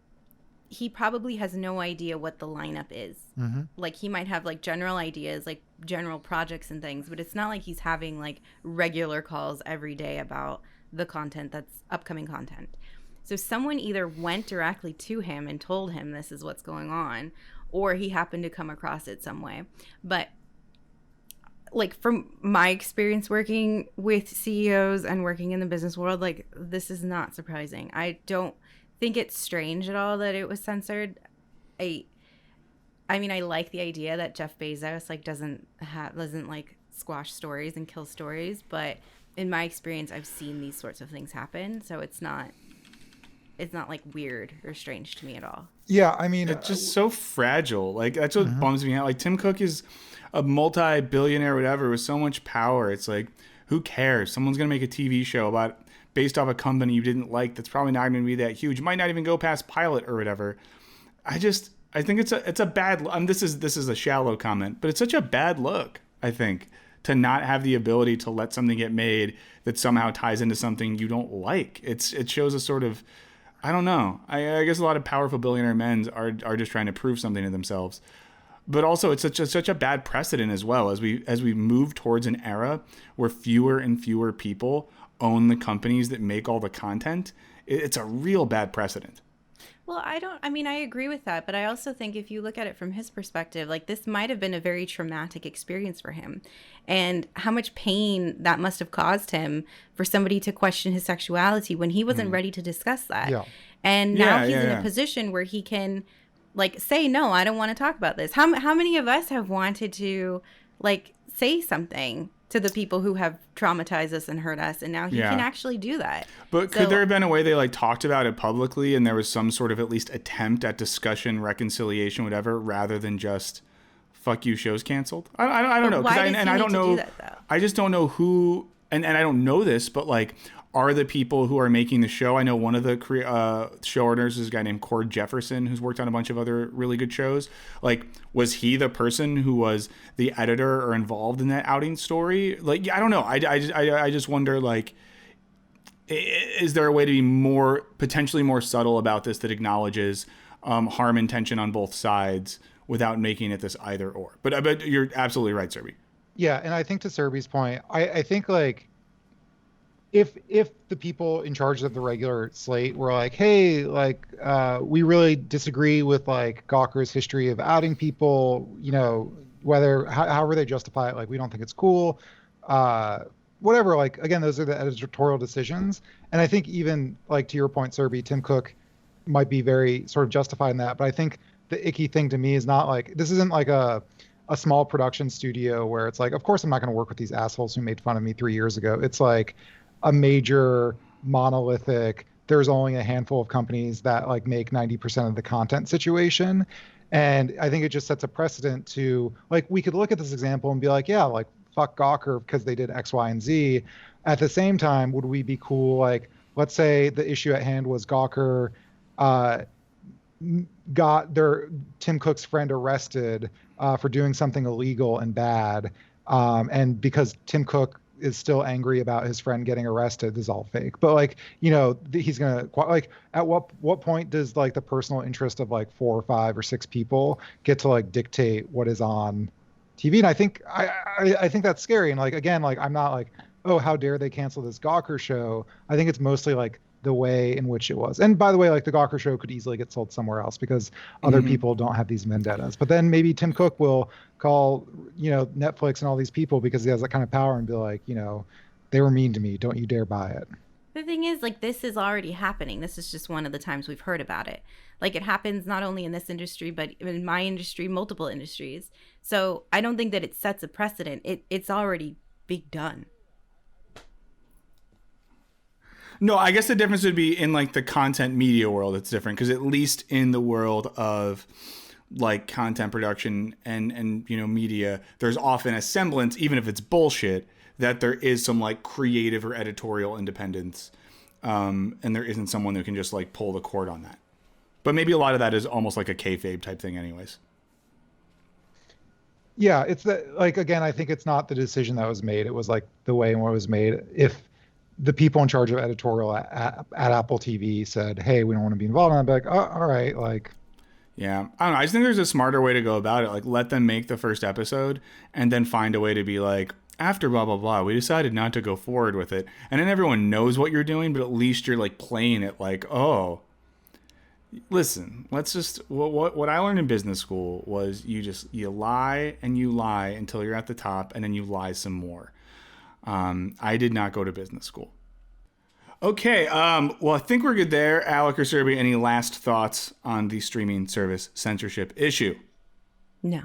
he probably has no idea what the lineup is. Mm-hmm. Like he might have like general ideas, like general projects and things, but it's not like he's having like regular calls every day about the content that's upcoming content. So someone either went directly to him and told him this is what's going on, or he happened to come across it some way. But like from my experience working with CEOs and working in the business world, like this is not surprising. I don't think it's strange at all that it was censored. I mean, I like the idea that Jeff Bezos like doesn't like squash stories and kill stories, but in my experience, I've seen these sorts of things happen, so it's not like weird or strange to me at all. Yeah, I mean, it's just so fragile. Like that's what bums me out. Like Tim Cook is a multi-billionaire, whatever, with so much power. It's like, who cares? Someone's gonna make a TV show based off a company you didn't like. That's probably not going to be that huge. It might not even go past pilot or whatever. I think it's a bad. This is a shallow comment, but it's such a bad look. I think to not have the ability to let something get made that somehow ties into something you don't like. It shows a sort of, I don't know. I guess a lot of powerful billionaire men are just trying to prove something to themselves. But also, it's such a bad precedent as well as we move towards an era where fewer and fewer people own the companies that make all the content. It's a real bad precedent. Well, I agree with that, but I also think if you look at it from his perspective, like this might have been a very traumatic experience for him, and how much pain that must have caused him for somebody to question his sexuality when he wasn't ready to discuss that. Yeah. And now he's in a position where he can like say, no, I don't want to talk about this. How many of us have wanted to like say something to the people who have traumatized us and hurt us, and now he can actually do that. But could there have been a way they like talked about it publicly and there was some sort of at least attempt at discussion, reconciliation, whatever, rather than just fuck you, show's canceled? I don't know. Why does he need to do that, though? I just don't know who, and I don't know this, but like, are the people who are making the show? I know one of the showrunners is a guy named Cord Jefferson, who's worked on a bunch of other really good shows. Like, was he the person who was the editor or involved in that outing story? Like, I don't know. I just wonder, like, is there a way to be potentially more subtle about this that acknowledges harm intention on both sides without making it this either or? But you're absolutely right, Serby. Yeah, and I think to Serby's point, I think like, if the people in charge of the regular slate were like, hey, like, we really disagree with like Gawker's history of outing people, you know, however they justify it, like, we don't think it's cool, whatever, like, again, those are the editorial decisions. And I think even like to your point, Serby, Tim Cook might be very sort of justified in that. But I think the icky thing to me is not like, this isn't like a small production studio where it's like, of course I'm not going to work with these assholes who made fun of me 3 years ago. It's like a major monolithic, there's only a handful of companies that like make 90% of the content situation. And I think it just sets a precedent to like, we could look at this example and be like, yeah, like fuck Gawker because they did X, Y, and Z. At the same time, would we be cool? Like, let's say the issue at hand was Gawker got Tim Cook's friend arrested for doing something illegal and bad. And because Tim Cook is still angry about his friend getting arrested, this is all fake. But like, you know, he's gonna like, at what point does like the personal interest of like 4 or 5 or 6 people get to like dictate what is on TV? And I think I think that's scary. And like, again, like, I'm not like, oh, how dare they cancel this Gawker show? I think it's mostly like the way in which it was. And by the way, like the Gawker show could easily get sold somewhere else because other people don't have these vendettas. But then maybe Tim Cook will call, you know, Netflix and all these people because he has that kind of power and be like, you know, they were mean to me. Don't you dare buy it. The thing is, like, this is already happening. This is just one of the times we've heard about it. Like, it happens not only in this industry, but in my industry, multiple industries. So I don't think that it sets a precedent. It's already being done. No, I guess the difference would be in like the content media world. It's different because at least in the world of like content production and you know, media, there's often a semblance, even if it's bullshit, that there is some like creative or editorial independence, and there isn't someone who can just like pull the cord on that. But maybe a lot of that is almost like a kayfabe type thing, anyways. Yeah, it's that, like, again, I think it's not the decision that was made. It was like the way in what it was made. If the people in charge of editorial at Apple TV said, hey, we don't want to be involved, and I'd be like, oh, all right, like. Yeah, I don't know. I just think there's a smarter way to go about it. Like, let them make the first episode and then find a way to be like, after blah, blah, blah, we decided not to go forward with it. And then everyone knows what you're doing, but at least you're like playing it like, oh, listen, let's just, what I learned in business school was you lie and you lie until you're at the top and then you lie some more. I did not go to business school. Okay, well, I think we're good there. Alec or Serby, any last thoughts on the streaming service censorship issue? No.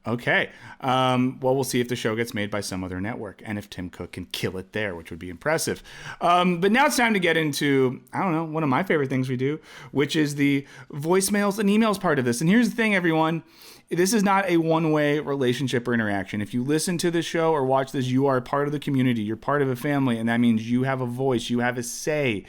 Okay. Well, we'll see if the show gets made by some other network and if Tim Cook can kill it there, which would be impressive. But now it's time to get into, I don't know, one of my favorite things we do, which is the voicemails and emails part of this. And here's the thing, everyone. This is not a one-way relationship or interaction. If you listen to this show or watch this, you are part of the community. You're part of a family, and that means you have a voice. You have a say.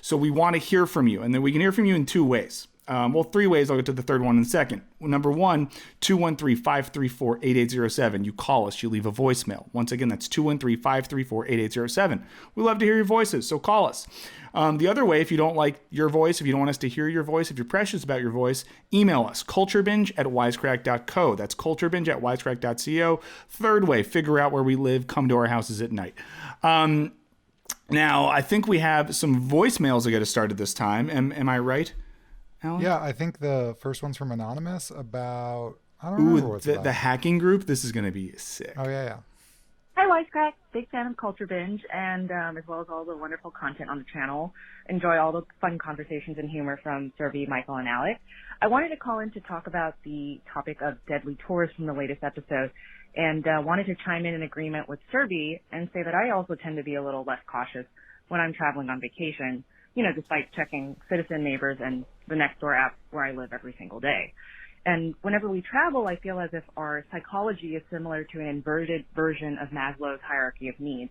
So we want to hear from you. And then we can hear from you in two ways. Well, three ways. I'll get to the third one in a second. Number one, 213-534-8807. You call us. You leave a voicemail. Once again, that's 213-534-8807. We love to hear your voices, so call us. The other way, if you don't like your voice, if you don't want us to hear your voice, if you're precious about your voice, email us, culturebinge@wisecrack.co. That's culturebinge@wisecrack.co. Third way, figure out where we live, come to our houses at night. Now, I think we have some voicemails that get us started this time. Am I right, Alan? Yeah, I think the first one's from Anonymous about, I don't remember what it's about. The hacking group? This is going to be sick. Oh, yeah. Hi, Wisecrack. Big fan of Culture Binge, and as well as all the wonderful content on the channel. Enjoy all the fun conversations and humor from Serby, Michael, and Alec. I wanted to call in to talk about the topic of deadly tours from the latest episode, and wanted to chime in agreement with Serby and say that I also tend to be a little less cautious when I'm traveling on vacation, despite checking Citizen, Neighbors, and the Nextdoor app where I live every single day. And whenever we travel, I feel as if our psychology is similar to an inverted version of Maslow's hierarchy of needs.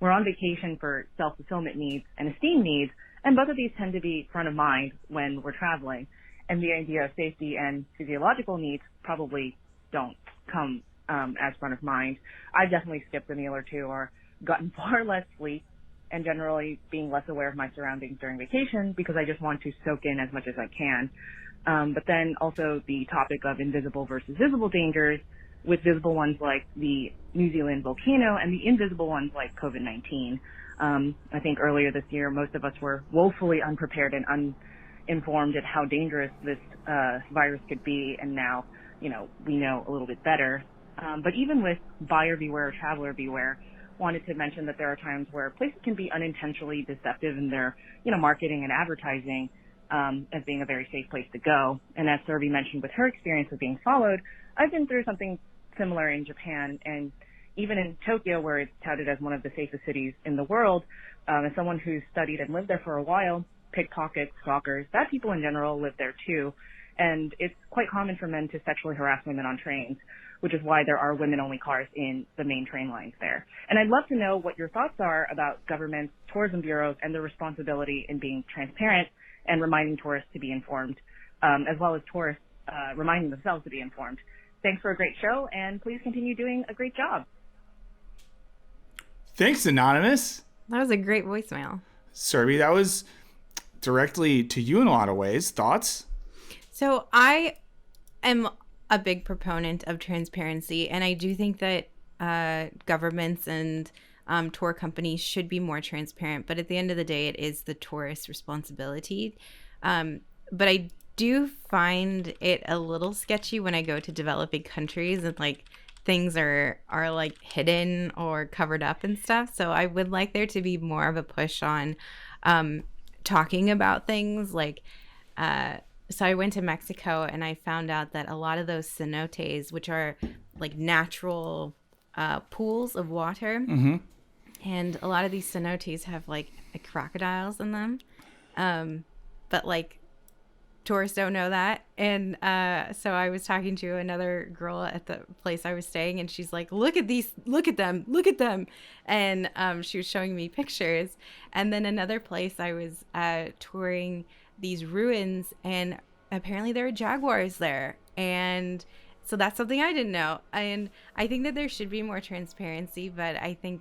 We're on vacation for self-fulfillment needs and esteem needs, and both of these tend to be front of mind when we're traveling. And the idea of safety and physiological needs probably don't come as front of mind. I've definitely skipped a meal or two or gotten far less sleep and generally being less aware of my surroundings during vacation because I just want to soak in as much as I can. But then also the topic of invisible versus visible dangers, with visible ones like the New Zealand volcano and the invisible ones like COVID-19. I think earlier this year, most of us were woefully unprepared and uninformed at how dangerous this virus could be, and now, we know a little bit better. But even with buyer beware, traveler beware, wanted to mention that there are times where places can be unintentionally deceptive in their, marketing and advertising, as being a very safe place to go. And as Serby mentioned with her experience of being followed, I've been through something similar in Japan, and even in Tokyo, where it's touted as one of the safest cities in the world, as someone who's studied and lived there for a while, pickpockets, stalkers, bad people in general live there too. And it's quite common for men to sexually harass women on trains, which is why there are women-only cars in the main train lines there. And I'd love to know what your thoughts are about governments, tourism bureaus, and their responsibility in being transparent and reminding tourists to be informed, as well as tourists reminding themselves to be informed. Thanks for a great show, and please continue doing a great job. Thanks, Anonymous. That was a great voicemail. Serby, that was directly to you in a lot of ways. Thoughts? So I am a big proponent of transparency, and I do think that governments and tour companies should be more transparent. But at the end of the day, it is the tourist's responsibility. But I do find it a little sketchy when I go to developing countries and things are hidden or covered up and stuff. So I would like there to be more of a push on talking about things so I went to Mexico and I found out that a lot of those cenotes, which are natural pools of water, mm-hmm. and a lot of these cenotes have crocodiles in them, but tourists don't know that. And so I was talking to another girl at the place I was staying, and she's like, look at them, and she was showing me pictures. And then another place I was touring these ruins, and apparently there are jaguars there, and so that's something I didn't know. And I think that there should be more transparency, but I think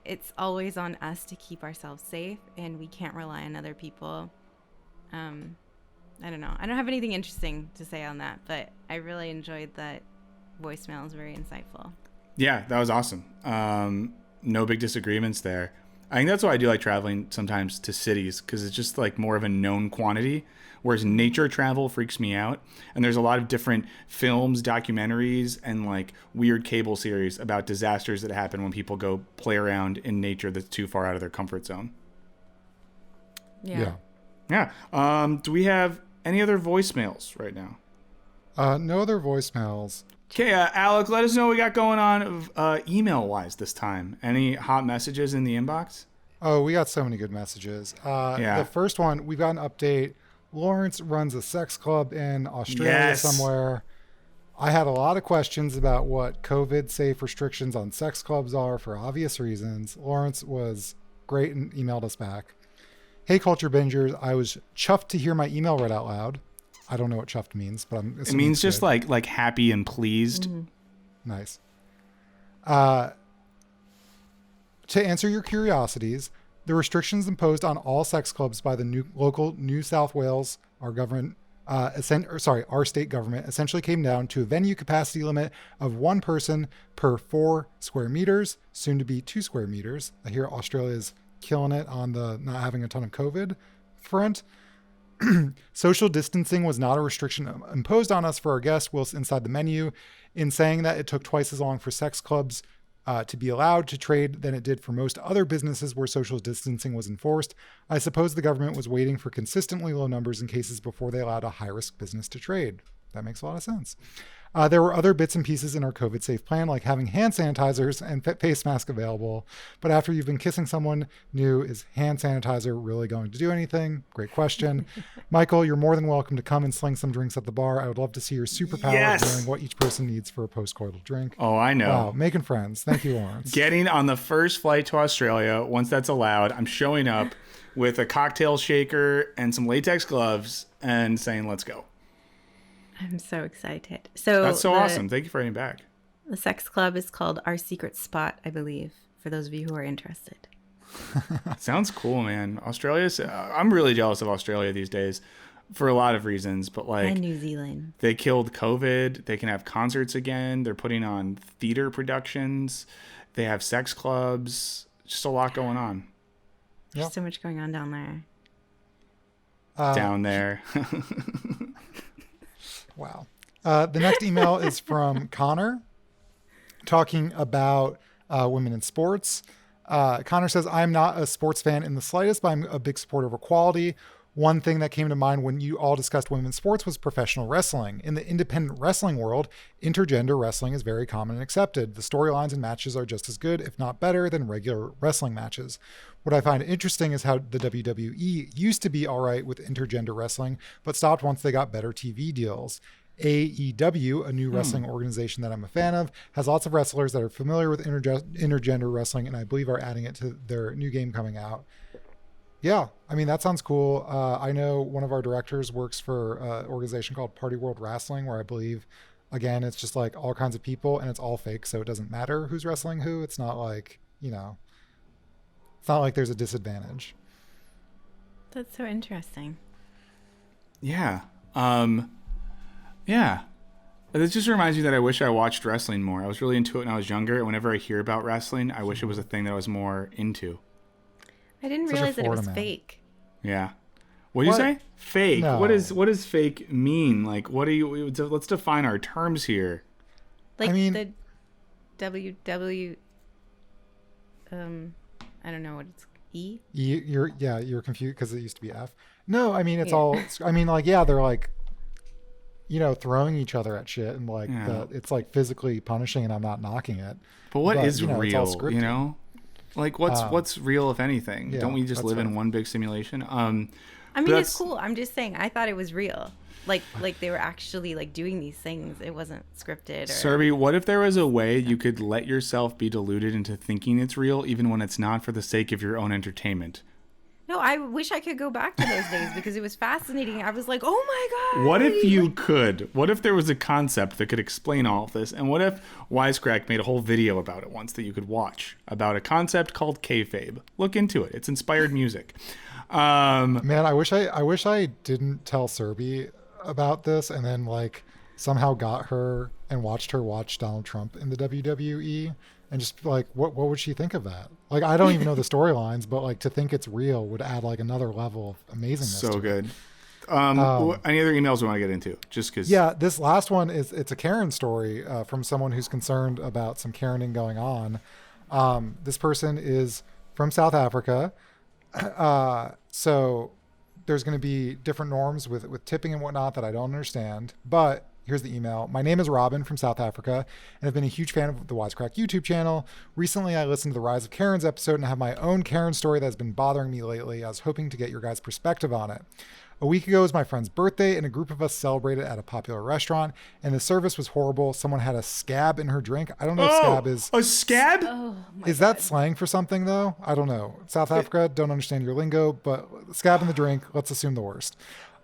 it's always on us to keep ourselves safe, and we can't rely on other people. I don't know. I don't have anything interesting to say on that, but I really enjoyed that voicemail. It was very insightful. Yeah, that was awesome. No big disagreements there. I think that's why I do like traveling sometimes to cities, because it's just like more of a known quantity. Whereas nature travel freaks me out. And there's a lot of different films, documentaries, and like weird cable series about disasters that happen when people go play around in nature that's too far out of their comfort zone. Yeah. Do we have any other voicemails right now? No other voicemails. Okay, Alec, let us know what we got going on email-wise this time. Any hot messages in the inbox? Oh, we got so many good messages. The first one, we got an update. Lawrence runs a sex club in Australia somewhere. I had a lot of questions about what COVID-safe restrictions on sex clubs are for obvious reasons. Lawrence was great and emailed us back. Hey, Culture Bingers, I was chuffed to hear my email read out loud. I don't know what chuffed means, but I'm assuming it means just like happy and pleased. Mm-hmm. Nice. To answer your curiosities, the restrictions imposed on all sex clubs by the local New South Wales, our state government, essentially came down to a venue capacity limit of 1 person per 4 square meters, soon to be 2 square meters. I hear Australia's killing it on the not having a ton of COVID front. Social distancing was not a restriction imposed on us for our guests whilst inside the menu, in saying that it took twice as long for sex clubs to be allowed to trade than it did for most other businesses where social distancing was enforced. I suppose the government was waiting for consistently low numbers in cases before they allowed a high-risk business to trade. That makes a lot of sense. There were other bits and pieces in our COVID-safe plan, like having hand sanitizers and face masks available. But after you've been kissing someone new, is hand sanitizer really going to do anything? Great question. Michael, you're more than welcome to come and sling some drinks at the bar. I would love to see your superpower of knowing what each person needs for a post-coital drink. Oh, I know. Wow, making friends. Thank you, Lawrence. Getting on the first flight to Australia, once that's allowed, I'm showing up with a cocktail shaker and some latex gloves and saying, let's go. I'm so excited. So that's so awesome. Thank you for having me back. The sex club is called Our Secret Spot, I believe, for those of you who are interested. Sounds cool, man. I'm really jealous of Australia these days for a lot of reasons, but like, and New Zealand. They killed COVID. They can have concerts again. They're putting on theater productions. They have sex clubs. Just a lot going on. There's so much going on down there. Down there. Wow. The next email is from Connor talking about women in sports. Connor says, I'm not a sports fan in the slightest, but I'm a big supporter of equality. One thing that came to mind when you all discussed women's sports was professional wrestling. In the independent wrestling world, intergender wrestling is very common and accepted. The storylines and matches are just as good, if not better, than regular wrestling matches. What I find interesting is how the WWE used to be all right with intergender wrestling, but stopped once they got better TV deals. AEW, a new wrestling organization that I'm a fan of, has lots of wrestlers that are familiar with intergender wrestling, and I believe are adding it to their new game coming out. Yeah, I mean, that sounds cool. I know one of our directors works for an organization called Party World Wrestling, where I believe, again, it's just like all kinds of people and it's all fake. So it doesn't matter who's wrestling who. It's not like, it's not like there's a disadvantage. That's so interesting. Yeah. Yeah. This just reminds me that I wish I watched wrestling more. I was really into it when I was younger. And whenever I hear about wrestling, I wish it was a thing that I was more into. I didn't realize that it was fake. Yeah. What do you say? Fake. No. What does fake mean? Like, let's define our terms here. Like, I mean, the WW, I don't know what it's, E? You're confused because it used to be F. No, I mean, it's all, I mean, like, yeah, they're like, throwing each other at shit and like, it's like physically punishing, and I'm not knocking it. But what is real, Like what's real, if anything? Don't we just live in one big simulation? I mean, it's cool. I'm just saying, I thought it was real. Like they were actually like doing these things. It wasn't scripted. Serby, what if there was a way you could let yourself be deluded into thinking it's real, even when it's not, for the sake of your own entertainment? No, I wish I could go back to those days because it was fascinating. I was like, oh my God. What if you could? What if there was a concept that could explain all of this? And what if Wisecrack made a whole video about it once that you could watch, about a concept called kayfabe? Look into it. It's inspired music. Man, I wish I didn't tell Serby about this and then like somehow got her and watched her watch Donald Trump in the WWE, and just like, what would she think of that? Like, I don't even know the storylines, but like to think it's real would add like another level of amazingness. So to good. It. Any other emails we want to get into? Just because. Yeah, this last one it's a Karen story from someone who's concerned about some Karening going on. This person is from South Africa, so there's going to be different norms with tipping and whatnot that I don't understand. But here's the email. My name is Robin from South Africa, and I've been a huge fan of the Wisecrack YouTube channel. Recently, I listened to the Rise of Karens episode and have my own Karen story that's been bothering me lately. I was hoping to get your guys' perspective on it. A week ago was my friend's birthday, and a group of us celebrated at a popular restaurant, and the service was horrible. Someone had a scab in her drink. I don't know if scab is... A scab? Oh, is that slang for something, though? I don't know. South Africa, don't understand your lingo, but scab in the drink, let's assume the worst.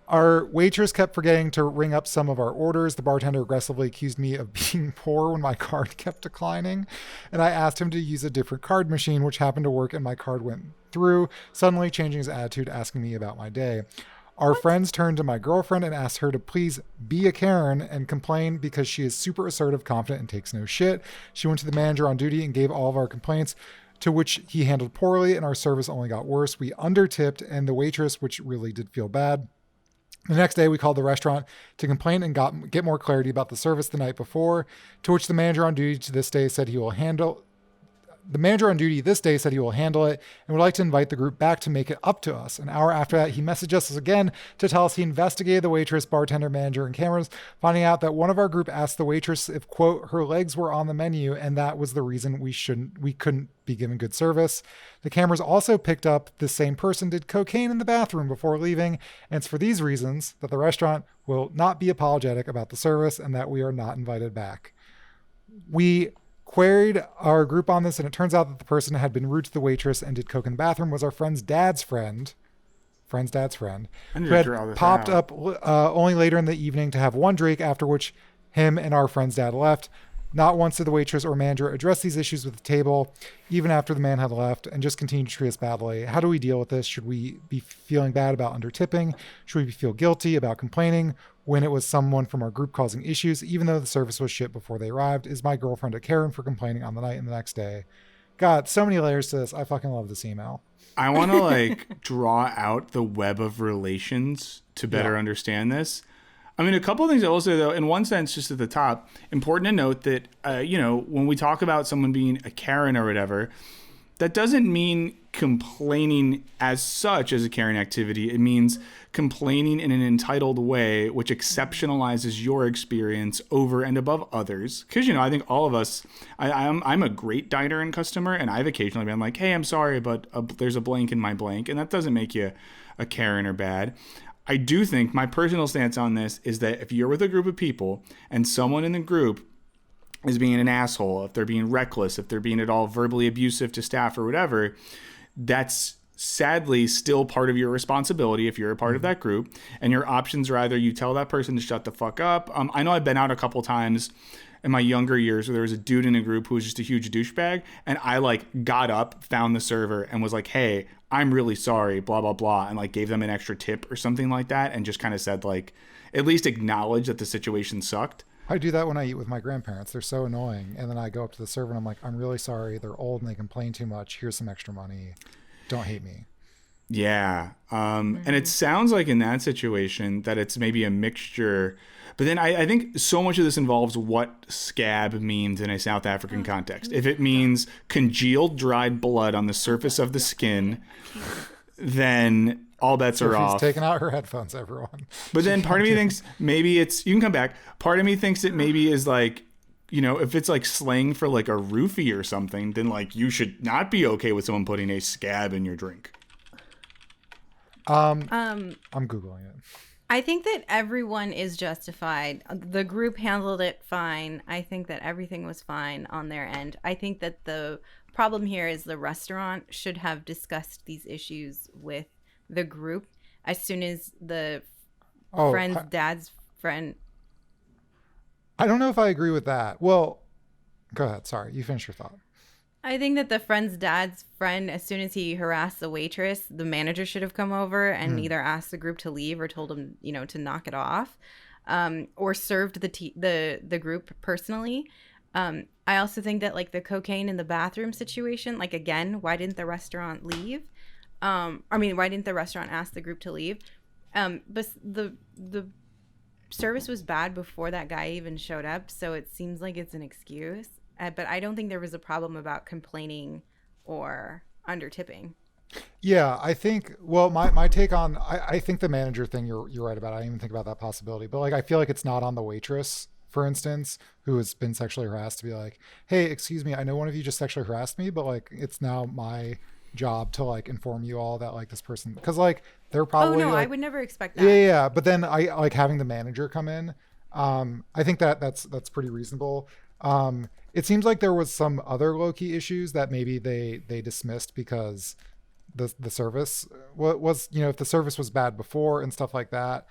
Our waitress kept forgetting to ring up some of our orders. The bartender aggressively accused me of being poor when my card kept declining, and I asked him to use a different card machine, which happened to work, and my card went through, suddenly changing his attitude, asking me about my day. Our friends turned to my girlfriend and asked her to please be a Karen and complain because she is super assertive, confident, and takes no shit. She went to the manager on duty and gave all of our complaints, to which he handled poorly, and our service only got worse. We undertipped, and the waitress, which really did feel bad. The next day, we called the restaurant to complain and get more clarity about the service the night before, to which the manager on duty to this day said he will handle The manager on duty this day said he will handle it and would like to invite the group back to make it up to us. An hour after that, he messaged us again to tell us he investigated the waitress, bartender, manager, and cameras, finding out that one of our group asked the waitress if, quote, her legs were on the menu, and that was the reason we couldn't be given good service. The cameras also picked up the same person did cocaine in the bathroom before leaving, and it's for these reasons that the restaurant will not be apologetic about the service and that we are not invited back. We queried our group on this, and it turns out that the person had been rude to the waitress and did coke in the bathroom was our friend's dad's friend, who had popped up only later in the evening to have one drink, after which him and our friend's dad left. Not once did the waitress or manager address these issues with the table, even after the man had left, and just continued to treat us badly. How do we deal with this? Should we be feeling bad about undertipping? Should we feel guilty about complaining when it was someone from our group causing issues, even though the service was shit before they arrived? Is my girlfriend a Karen for complaining on the night and the next day? God, so many layers to this. I fucking love this email. I want to draw out the web of relations to better understand this. I mean, a couple of things I will say, though, in one sense, just at the top, important to note that, when we talk about someone being a Karen or whatever, that doesn't mean complaining as such as a Karen activity. It means complaining in an entitled way, which exceptionalizes your experience over and above others. Because, I think all of us, I'm a great diner and customer, and I've occasionally been like, hey, I'm sorry, but there's a blank in my blank. And that doesn't make you a Karen or bad. I do think my personal stance on this is that if you're with a group of people and someone in the group is being an asshole, if they're being reckless, if they're being at all verbally abusive to staff or whatever, that's sadly still part of your responsibility if you're a part of that group. And your options are either you tell that person to shut the fuck up. I know I've been out a couple times in my younger years where there was a dude in a group who was just a huge douchebag, and I got up, found the server, and was like, hey, I'm really sorry, blah, blah, blah, and gave them an extra tip or something like that, and just kind of said at least acknowledge that the situation sucked. I do that when I eat with my grandparents. They're so annoying. And then I go up to the server and I'm like, I'm really sorry. They're old and they complain too much. Here's some extra money. Don't hate me. Yeah. And it sounds like in that situation that it's maybe a mixture. But then I think so much of this involves what scab means in a South African context. If it means congealed dried blood on the surface of the skin, then all bets are off. Taking out her headphones, everyone. But then part of me thinks maybe you can come back. Part of me thinks it maybe is if it's slang for a roofie or something, then you should not be okay with someone putting a scab in your drink. I'm Googling it. I think that everyone is justified. The group handled it fine. I think that everything was fine on their end. I think that the problem here is the restaurant should have discussed these issues with the group as soon as the friend's dad's friend. I don't know if I agree with that. Well, go ahead. Sorry, you finish your thought. I think that the friend's dad's friend, as soon as he harassed the waitress, the manager should have come over and either asked the group to leave or told him, to knock it off. or served the group personally. I also think that like the cocaine in the bathroom situation, like again, why didn't the restaurant leave? Why didn't the restaurant ask the group to leave? But the service was bad before that guy even showed up, so it seems like it's an excuse. But I don't think there was a problem about complaining or under tipping. Yeah, I think. Well, my take on I think the manager thing you're right about. I didn't even think about that possibility. But like, I feel like it's not on the waitress, for instance, who has been sexually harassed, to be like, hey, excuse me, I know one of you just sexually harassed me, but like, it's now my job to like inform you all that like this person, because like they're probably. Oh no, like, I would never expect that. Yeah. But then I like having the manager come in. I think that's pretty reasonable. It seems like there was some other low-key issues that maybe they dismissed because the service was, you know, if the service was bad before and stuff like that,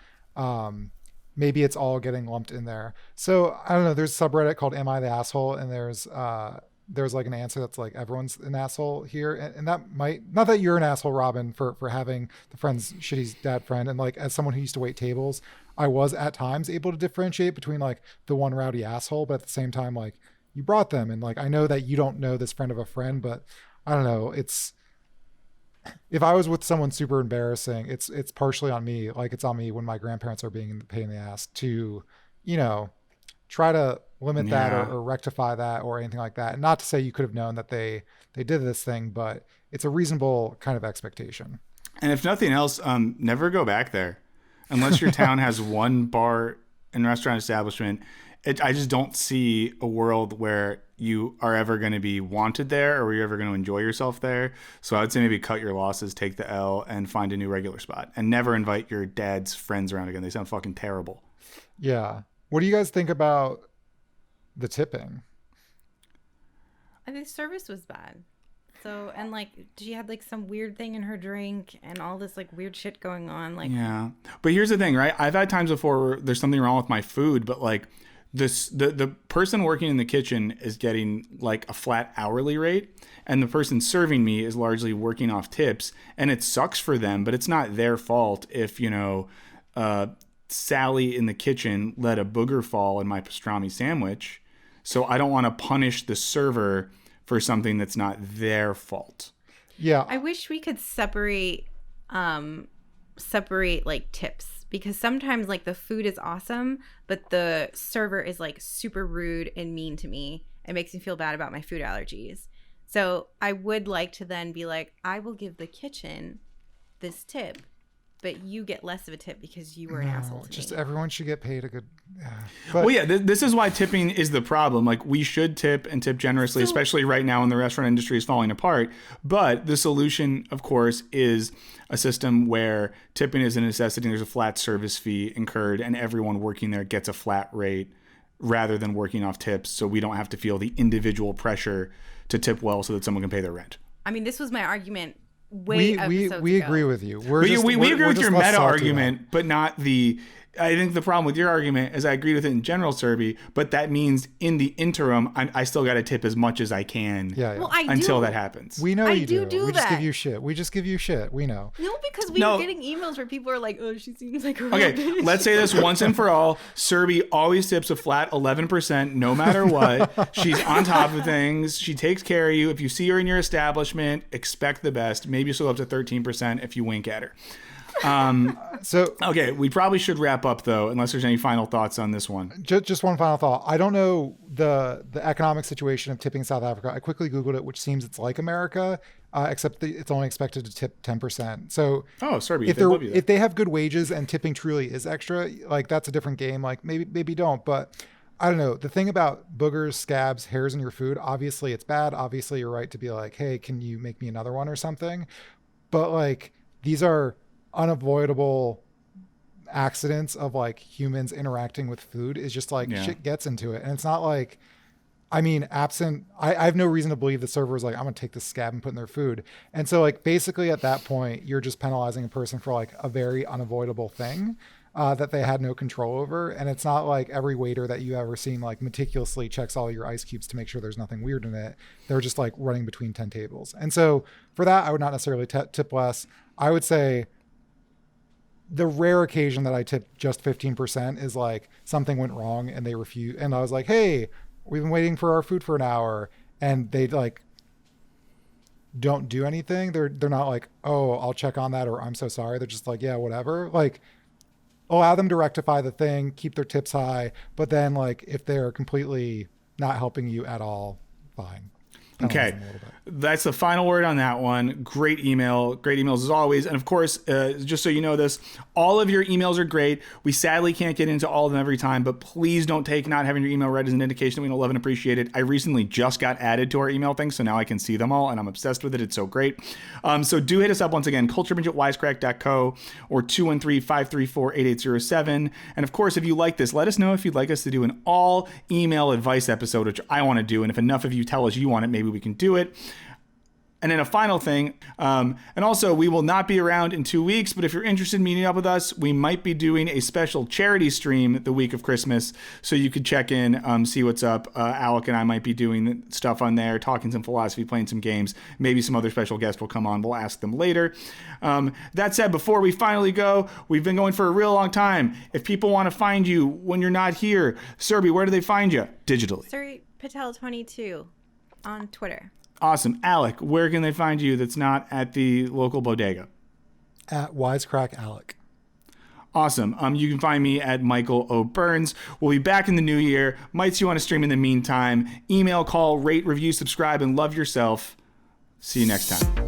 maybe it's all getting lumped in there. So I don't know, there's a subreddit called Am I the Asshole, and there's like an answer that's like everyone's an asshole here, and that might, not that you're an asshole, Robin, for having the friend's shitty dad friend, and like as someone who used to wait tables, I was at times able to differentiate between like the one rowdy asshole, but at the same time, like, you brought them, and like I know that you don't know this friend of a friend, but I don't know, it's, if I was with someone super embarrassing, it's partially on me. Like, it's on me when my grandparents are being a pain in the ass to, you know, try to limit that or rectify that or anything like that. And not to say you could have known that they did this thing, but it's a reasonable kind of expectation. And if nothing else, never go back there unless your town has one bar and restaurant establishment. I just don't see a world where you are ever going to be wanted there or you're ever going to enjoy yourself there. So I would say maybe cut your losses, take the L, and find a new regular spot. And never invite your dad's friends around again. They sound fucking terrible. Yeah. What do you guys think about the tipping? I think the service was bad. So, and like, she had like some weird thing in her drink and all this like weird shit going on. Like, yeah. But here's the thing, right? I've had times before where there's something wrong with my food, but like, the person working in the kitchen is getting like a flat hourly rate, and the person serving me is largely working off tips, and it sucks for them, but it's not their fault if, you know, Sally in the kitchen let a booger fall in my pastrami sandwich. So I don't want to punish the server for something that's not their fault. Yeah. I wish we could separate like tips, because sometimes like the food is awesome, but the server is like super rude and mean to me. It makes me feel bad about my food allergies. So I would like to then be like, I will give the kitchen this tip, but you get less of a tip because you were an asshole to just me. Everyone should get paid a good. Well, yeah, this is why tipping is the problem. Like, we should tip and tip generously, especially right now when the restaurant industry is falling apart. But the solution, of course, is a system where tipping is a necessity. There's a flat service fee incurred, and everyone working there gets a flat rate rather than working off tips. So we don't have to feel the individual pressure to tip well so that someone can pay their rent. I mean, this was my argument. We agree with you. We agree with your meta argument, but not the. I think the problem with your argument is I agree with it in general, Serby, but that means in the interim, I still got to tip as much as I can. Yeah. Well, until that happens. We know you do. We just give you shit. We just give you shit. We know. No, because we were getting emails where people are like, "Oh, she seems like a real bitch." Let's say this once and for all. Serby always tips a flat 11%, no matter what. She's on top of things. She takes care of you. If you see her in your establishment, expect the best. Maybe she'll up to 13% if you wink at her. Okay, we probably should wrap up though, unless there's any final thoughts on this one. Just one final thought. I don't know the economic situation of tipping South Africa. I quickly Googled it, which seems it's like America, except it's only expected to tip 10%. So Serby, if they have good wages and tipping truly is extra, like that's a different game. Like maybe don't, but I don't know. The thing about boogers, scabs, hairs in your food, obviously it's bad. Obviously you're right to be like, hey, can you make me another one or something? But like, these are unavoidable accidents of like humans interacting with food. Is just like shit gets into it. And it's not like, I mean, absent, I have no reason to believe the server is like, I'm going to take this scab and put in their food. And so like, basically at that point, you're just penalizing a person for like a very unavoidable thing that they had no control over. And it's not like every waiter that you ever seen like meticulously checks all your ice cubes to make sure there's nothing weird in it. They're just like running between 10 tables. And so for that, I would not necessarily tip less. I would say the rare occasion that I tip just 15% is like something went wrong and they refuse. And I was like, hey, we've been waiting for our food for an hour. And they like don't do anything. They're not like, oh, I'll check on that, or I'm so sorry. They're just like, yeah, whatever. Like, allow them to rectify the thing, keep their tips high. But then like if they're completely not helping you at all, fine. Okay, that's the final word on that one. Great emails as always. And of course, just so you know this, all of your emails are great. We sadly can't get into all of them every time, but please don't take not having your email read as an indication that we don't love and appreciate it. I recently just got added to our email thing, so now I can see them all, and I'm obsessed with it. It's so great. So do hit us up once again, culturebinge@wisecrack.co or 213-534-8807. And of course, if you like this, let us know if you'd like us to do an all email advice episode, which I want to do. And if enough of you tell us you want it, maybe we can do it. And then a final thing, and also we will not be around in 2 weeks, but if you're interested in meeting up with us, we might be doing a special charity stream the week of Christmas, so you could check in, see what's up. Alec and I might be doing stuff on there, talking some philosophy, playing some games. Maybe some other special guests will come on. We'll ask them later. That said, before we finally go, we've been going for a real long time. If people want to find you when you're not here, Serby, where do they find you digitally? Surrey Patel 22 on Twitter. Awesome. Alec, where can they find you that's not at the local bodega? At Wisecrack Alec. Awesome. You can find me at Michael O. Burns. We'll be back in the new year. Might see you on a stream in the meantime. Email, call, rate, review, subscribe, and love yourself. See you next time.